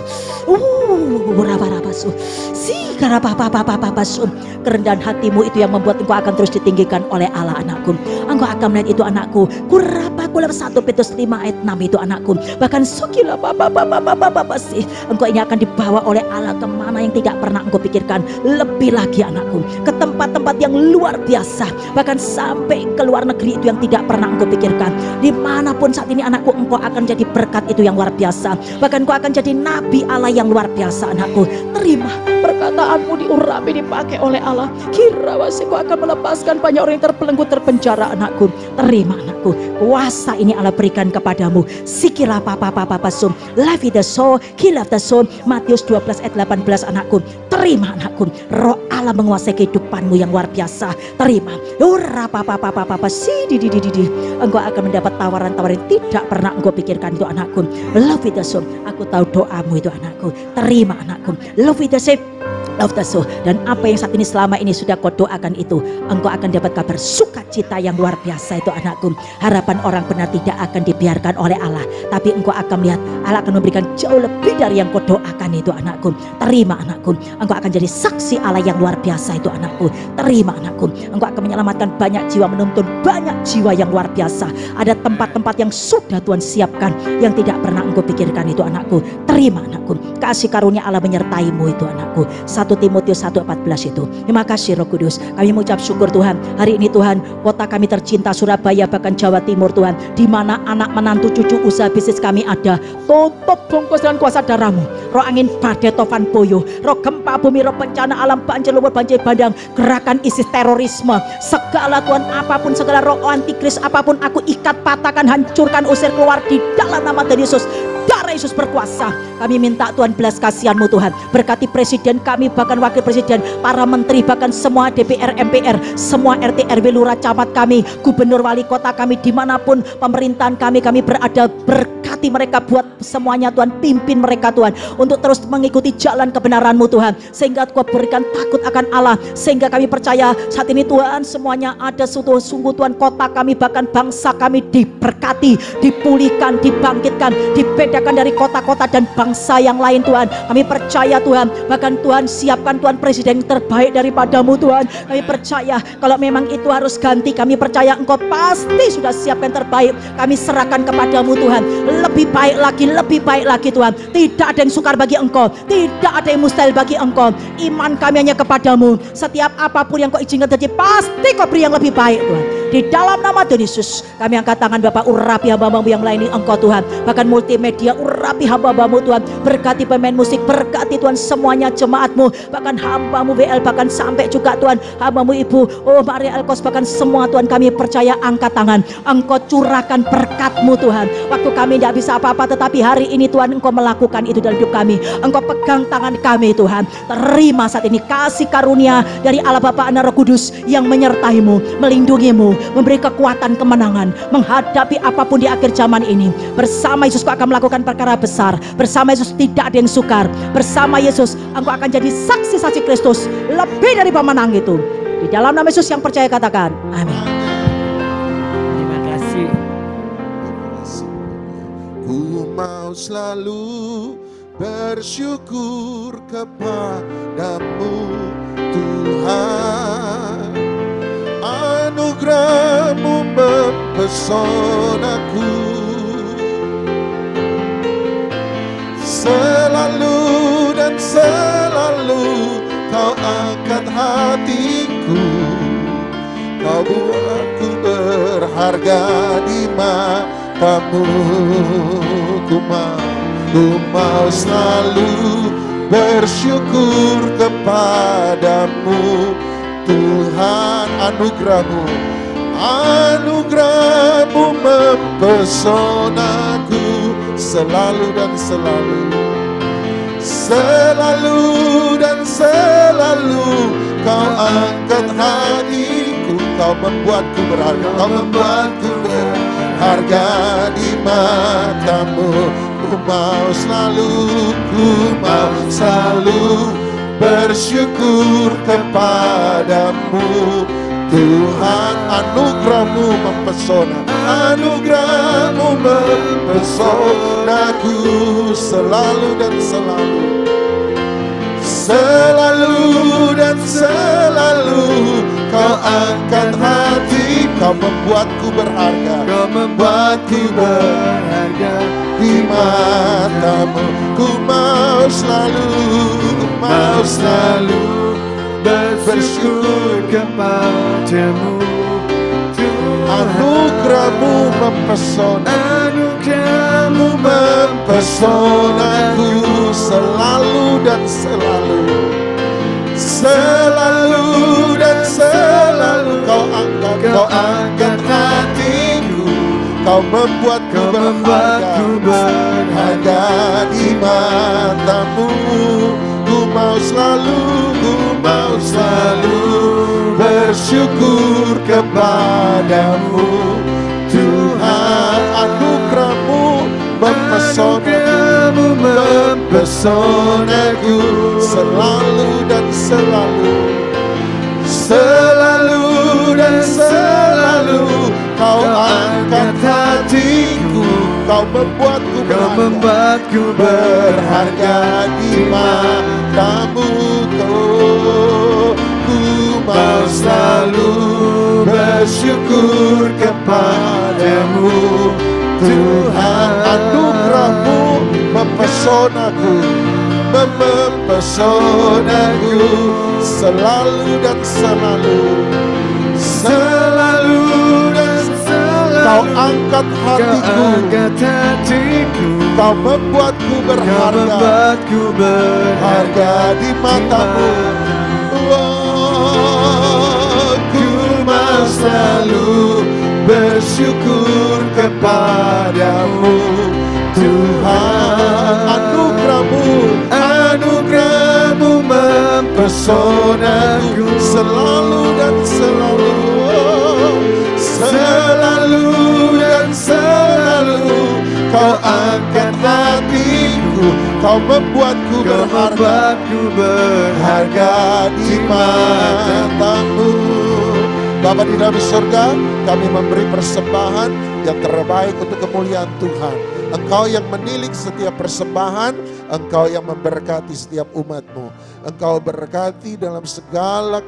rabaso si karapapapapapasum. Kerendahan hatimu itu yang membuat engkau akan terus ditinggikan oleh Allah anakku. Engkau akan melihat itu anakku. Kurapa kulam 1 Petrus 5 ayat 6 itu anakku. Bahkan sukila sih engkau ini akan dibawa oleh Allah kemana yang tidak pernah engkau pikirkan. Lebih lagi anakku, ke tempat-tempat yang luar biasa, bahkan sampai ke luar negeri itu yang tidak pernah engkau pikirkan. Dimanapun saat ini anakku, engkau akan jadi berkat itu yang luar biasa. Bahkan engkau akan jadi nabi Allah yang luar biasa anakku. Terima perkataanmu diurapi, dipakai oleh Allah. Kira kau akan melepaskan banyak orang yang terbelenggu, terpenjara anakku. Terima anakku, kuasa ini Allah berikan kepadamu. Sikira sum lavidaso kilafdaso Matius 12 ayat 18 anakku. Terima anakku, roh Allah menguasai kehidupanmu yang luar biasa. Terima. Engkau akan mendapat tawaran-tawaran yang tidak pernah engkau pikirkan itu anakku. Lavidaso, aku tahu doamu itu anakku. Terima anakku. Lavidaso. Dan apa yang saat ini selama ini sudah kau doakan itu, engkau akan dapat kabar sukacita yang luar biasa itu anakku. Harapan orang benar tidak akan dibiarkan oleh Allah, tapi engkau akan melihat Allah akan memberikan jauh lebih dari yang kau doakan itu anakku. Terima anakku, engkau akan jadi saksi Allah yang luar biasa itu anakku. Terima anakku, engkau akan menyelamatkan banyak jiwa, menuntun banyak jiwa yang luar biasa. Ada tempat-tempat yang sudah Tuhan siapkan yang tidak pernah engkau pikirkan itu anakku. Terima anakku, kasih karunia Allah menyertaimu itu anakku. 1 Timotius 1:14 itu. Terima kasih Roh Kudus. Kami mengucap syukur Tuhan. Hari ini Tuhan, kota kami tercinta Surabaya bahkan Jawa Timur Tuhan, di mana anak menantu cucu usaha bisnis kami ada. Tutup bungkus dengan kuasa darah-Mu. Roh angin badai tofan boyo, roh gempa bumi, roh bencana alam, banjir lumpur, banjir bandang, gerakan ISIS, terorisme, segala Tuhan, apapun segala roh antikris apapun, aku ikat, patahkan, hancurkan, usir keluar di dalam nama Tuhan Yesus. Darah Yesus berkuasa. Kami minta Tuhan belas kasihan-Mu Tuhan. Berkati presiden kami, bahkan wakil presiden, para menteri, bahkan semua DPR, MPR, semua RT, RW, lurah, camat kami, gubernur, wali kota kami, dimanapun pemerintahan kami berada. Berkati mereka, buat semuanya Tuhan, pimpin mereka Tuhan, untuk terus mengikuti jalan kebenaran-Mu Tuhan, sehingga Kau berikan takut akan Allah, sehingga kami percaya saat ini Tuhan, semuanya ada sungguh Tuhan, kota kami bahkan bangsa kami diberkati, dipulihkan, dibangkitkan, dibedakan dari kota-kota dan bangsa yang lain Tuhan. Kami percaya Tuhan, bahkan Tuhan siapkan Tuhan presiden yang terbaik daripada-Mu Tuhan. Kami percaya kalau memang itu harus ganti, kami percaya Engkau pasti sudah siapkan terbaik. Kami serahkan kepada-Mu Tuhan. Lebih baik lagi Tuhan. Tidak ada yang sukar bagi Engkau, tidak ada yang mustahil bagi Engkau. Iman kami hanya kepada-Mu. Setiap apapun yang Kau izinkan terjadi, pasti Kau beri yang lebih baik Tuhan. Di dalam nama Tuhan Yesus, kami angkat tangan Bapak, urapi hamba-Mu yang lain ini Engkau Tuhan. Bahkan multimedia, urapi hamba-Mu Tuhan. Berkati pemain musik, berkati Tuhan semuanya jemaat-Mu, bahkan hamba-Mu WL, bahkan sampai juga Tuhan hamba-Mu Ibu Maria Elkos, bahkan semua Tuhan kami percaya, angkat tangan. Engkau curahkan berkat-Mu Tuhan. Waktu kami tidak bisa apa-apa, tetapi hari ini Tuhan Engkau melakukan itu dalam hidup kami. Engkau pegang tangan kami Tuhan. Terima saat ini kasih karunia dari Allah Bapa, Anak, Roh Kudus yang menyertai-Mu, melindungi-Mu, memberi kekuatan, kemenangan menghadapi apapun di akhir zaman ini. Bersama Yesus Kau akan melakukan perkara besar. Bersama Yesus tidak ada yang sukar. Bersama Yesus Engkau akan jadi saksi-saksi Kristus lebih dari pemenang itu. Di dalam nama Yesus yang percaya katakan amin. Terima kasih. Ku mau selalu bersyukur kepadamu Tuhan. Anugerah-Mu mempesonaku, selalu dan selalu Kau angkat hatiku. Kau buatku berharga di mata-Mu ku mau selalu bersyukur kepadamu Tuhan. Anugerahmu mempesonaku selalu dan selalu. Selalu dan selalu kau angkat hatiku, kau membuatku berharga, kau membuatku berharga di matamu. Ku mau selalu bersyukur kepadamu Tuhan. Anugerahmu mempesonaku selalu dan selalu. Selalu dan selalu kau angkat hati, kau membuatku berharga, di matamu. Ku mau selalu bersyukur kepadamu Tuhan. Anugerahmu mempesonaku selalu dan selalu. Selalu dan selalu kau angkat hatiku, kau membuatku berharga di matamu. Ku mau selalu bersyukur kepadamu Tuhan. Anugerahmu mempesonaku selalu dan selalu. Selalu dan selalu kau angkat hatiku, kau membuatku berharga di matamu. Ku mau selalu bersyukur kepadamu Tuhan. Anugerahmu mempesonaku selalu dan selalu. Selalu dan selalu kau angkat hatiku, kau membuatku berharga di matamu. Ku mau selalu bersyukur kepadamu Tuhan. Anugerahmu mempesonaku selalu dan selalu. Selalu dan selalu kau angkat hatiku, kau membuatku berharga di matamu. Bapa di dalam surga, kami memberi persembahan yang terbaik untuk kemuliaan Tuhan. Engkau yang menilik setiap persembahan, Engkau yang memberkati setiap umat-Mu. Engkau berkati dalam segala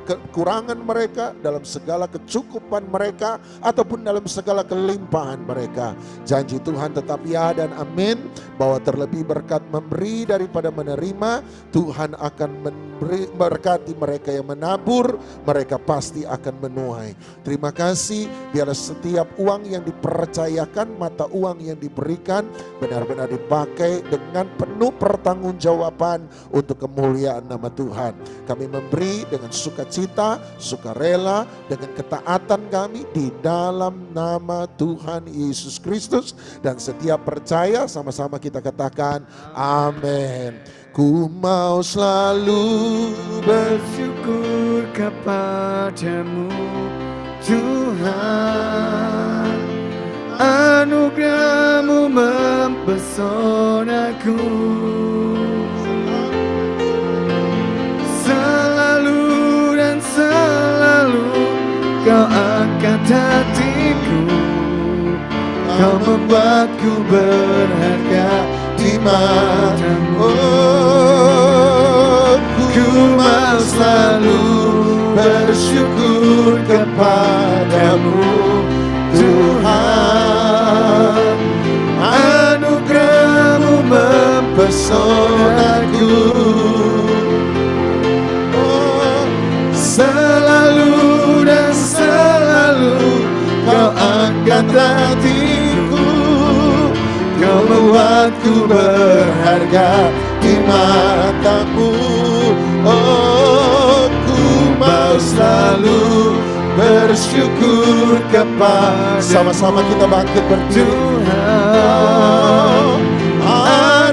kekurangan mereka, dalam segala kecukupan mereka, ataupun dalam segala kelimpahan mereka. Janji Tuhan tetap ya dan amin, bahwa terlebih berkat memberi daripada menerima. Tuhan akan berkati mereka yang menabur, mereka pasti akan menuai. Terima kasih, biarlah setiap uang yang dipercayakan, mata uang yang diberikan, benar-benar dipakai dengan penuh pertanggungjawaban untuk kemuliaan nama Tuhan. Kami memberi dengan sukacita, sukarela, dengan ketaatan kami di dalam nama Tuhan Yesus Kristus. Dan setiap percaya sama-sama kita katakan amin. Ku mau selalu bersyukur kepadamu Tuhan. Anugerahmu mempesonaku selalu dan selalu kau angkat hatiku, kau membuatku berharga di matamu. Ku mau selalu bersyukur kepadamu Tuhan. Anugerahmu mempesonaku selalu dan selalu kau angkat hatiku, kau membuatku berharga di matamu. Oh, ku mau selalu bersyukur kepada. Sama-sama kita bangkit berdoa.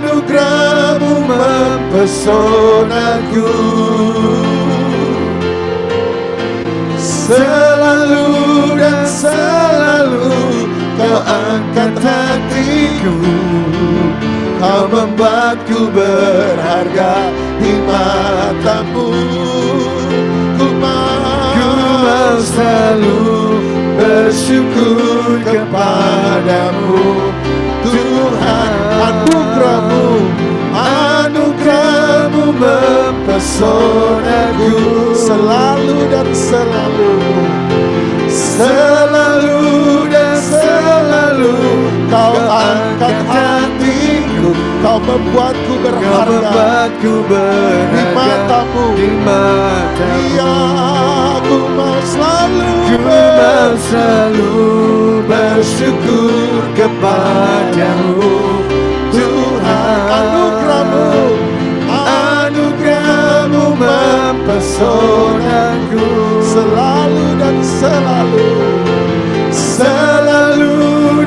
Anugerah-Mu mempesonaku, selalu dan selalu Kau angkat hatiku. Kau membuatku berharga di matamu. Ku mau selalu bersyukur kepadamu. Tuhan, anugerah-Mu, anugerah-Mu mempesonaku, selalu dan selalu, selalu dan selalu Kau angkat hatiku. Kau membuatku berharga di matamu. Ya, ku mau selalu bersyukur kepadamu. Tuhan, anugerah-Mu, anugerah-Mu mempesonaku, selalu dan selalu, selalu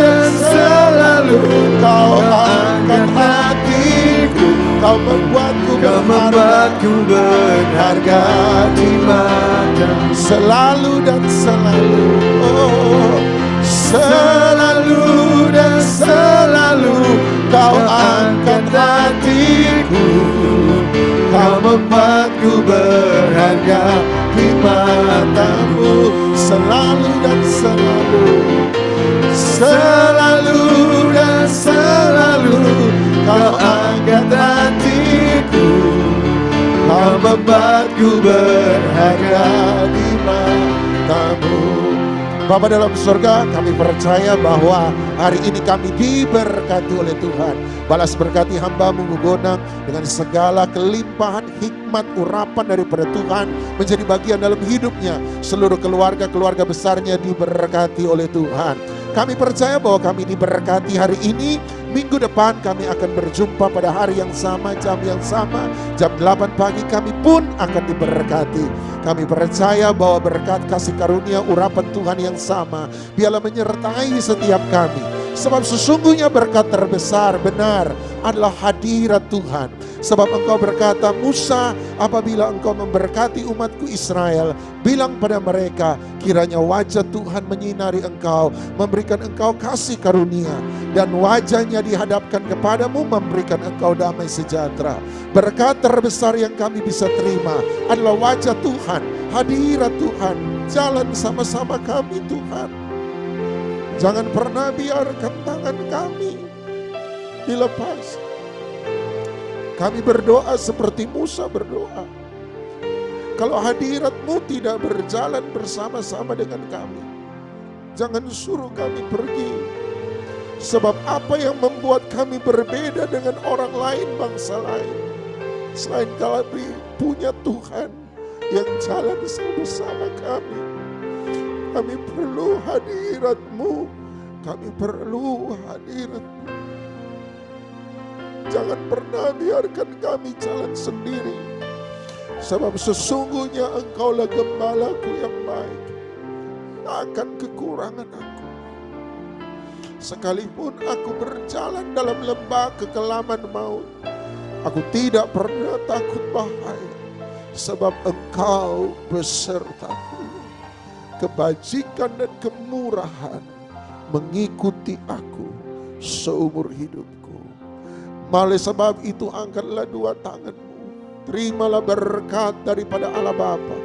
dan selalu Kau angkat hatiku. Kau membuatku berharga di matamu, selalu dan selalu. Oh, selalu dan selalu Kau angkat hatiku. Kau membuatku berharga di matamu, selalu dan selalu, selalu dan selalu Kau angkat hatiku. Kau membuatku berharga di matamu. Bapa dalam surga, kami percaya bahwa hari ini kami diberkati oleh Tuhan. Balas berkati hamba-Mu Bonang dengan segala kelimpahan hikmat urapan daripada Tuhan menjadi bagian dalam hidupnya. Seluruh keluarga besarnya diberkati oleh Tuhan. Kami percaya bahwa kami diberkati hari ini. Minggu depan kami akan berjumpa pada hari yang sama, jam yang sama, jam 8 pagi kami pun akan diberkati. Kami percaya bahwa berkat kasih karunia urapan Tuhan yang sama biarlah menyertai setiap kami. Sebab sesungguhnya berkat terbesar benar adalah hadirat Tuhan. Sebab Engkau berkata, Musa, apabila Engkau memberkati umatku Israel, bilang pada mereka, kiranya wajah Tuhan menyinari engkau, memberikan engkau kasih karunia, dan wajahnya dihadapkan kepadamu, memberikan engkau damai sejahtera. Berkat terbesar yang kami bisa terima adalah wajah Tuhan, hadirat Tuhan, jalan sama-sama kami Tuhan. Jangan pernah biarkan tangan kami dilepas. Kami berdoa seperti Musa berdoa. Kalau hadirat-Mu tidak berjalan bersama-sama dengan kami, jangan suruh kami pergi. Sebab apa yang membuat kami berbeda dengan orang lain, bangsa lain, selain kami punya Tuhan yang jalan bersama kami. Kami perlu hadirat-Mu. Kami perlu hadirat-Mu. Jangan pernah biarkan kami jalan sendiri. Sebab sesungguhnya Engkaulah gembalaku yang baik. Akan kekurangan aku. Sekalipun aku berjalan dalam lembah kekelaman maut, aku tidak pernah takut bahaya. Sebab Engkau besertaku. Kebajikan dan kemurahan mengikuti aku seumur hidupku. Oleh sebab itu angkatlah dua tanganmu, terimalah berkat daripada Allah Bapa,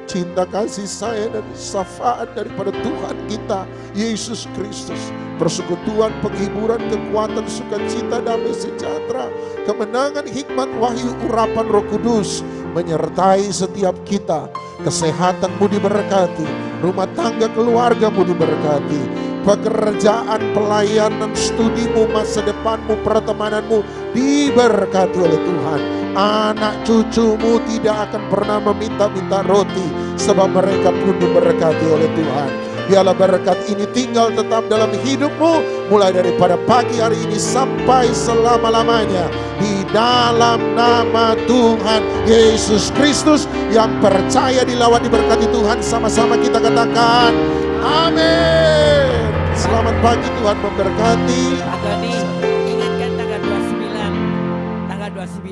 cinta kasih sayang dan syafaat daripada Tuhan kita Yesus Kristus, persekutuan, penghiburan, kekuatan, sukacita, damai sejahtera, kemenangan, hikmat, wahyu, urapan Roh Kudus menyertai setiap kita. Kesehatan-Mu diberkati, rumah tangga keluarga-Mu diberkati, pekerjaan, pelayanan, studimu, masa depanmu, pertemananmu diberkati oleh Tuhan. Anak cucumu tidak akan pernah meminta-minta roti, sebab mereka pun diberkati oleh Tuhan. Biarlah berkat ini tinggal tetap dalam hidupmu, mulai daripada pagi hari ini sampai selama-lamanya. Di dalam nama Tuhan Yesus Kristus, yang percaya dilawat diberkati Tuhan, sama-sama kita katakan amin. Selamat pagi, Tuhan memberkati. Pak Doni, ingatkan tanggal 29.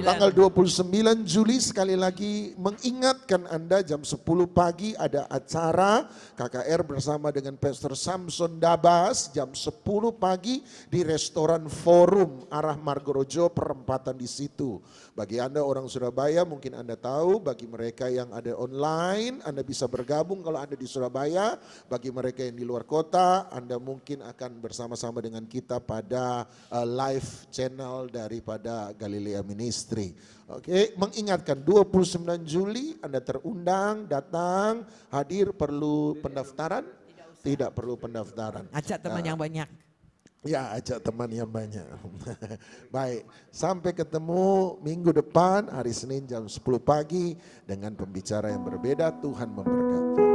Tanggal 29 Juli sekali lagi mengingatkan Anda jam 10 pagi ada acara KKR bersama dengan Pastor Samson Dabas jam 10 pagi di restoran Forum arah Margorojo perempatan di situ. Bagi Anda orang Surabaya mungkin Anda tahu, bagi mereka yang ada online Anda bisa bergabung kalau Anda di Surabaya. Bagi mereka yang di luar kota Anda mungkin akan bersama-sama dengan kita pada live channel daripada Galilea Ministry. Oke, mengingatkan 29 Juli Anda terundang, datang, hadir. Perlu pendaftaran? Tidak perlu pendaftaran. Ajak teman yang banyak. Ya, ajak teman yang banyak. Baik, sampai ketemu minggu depan hari Senin jam 10 pagi dengan pembicara yang berbeda. Tuhan memberkati.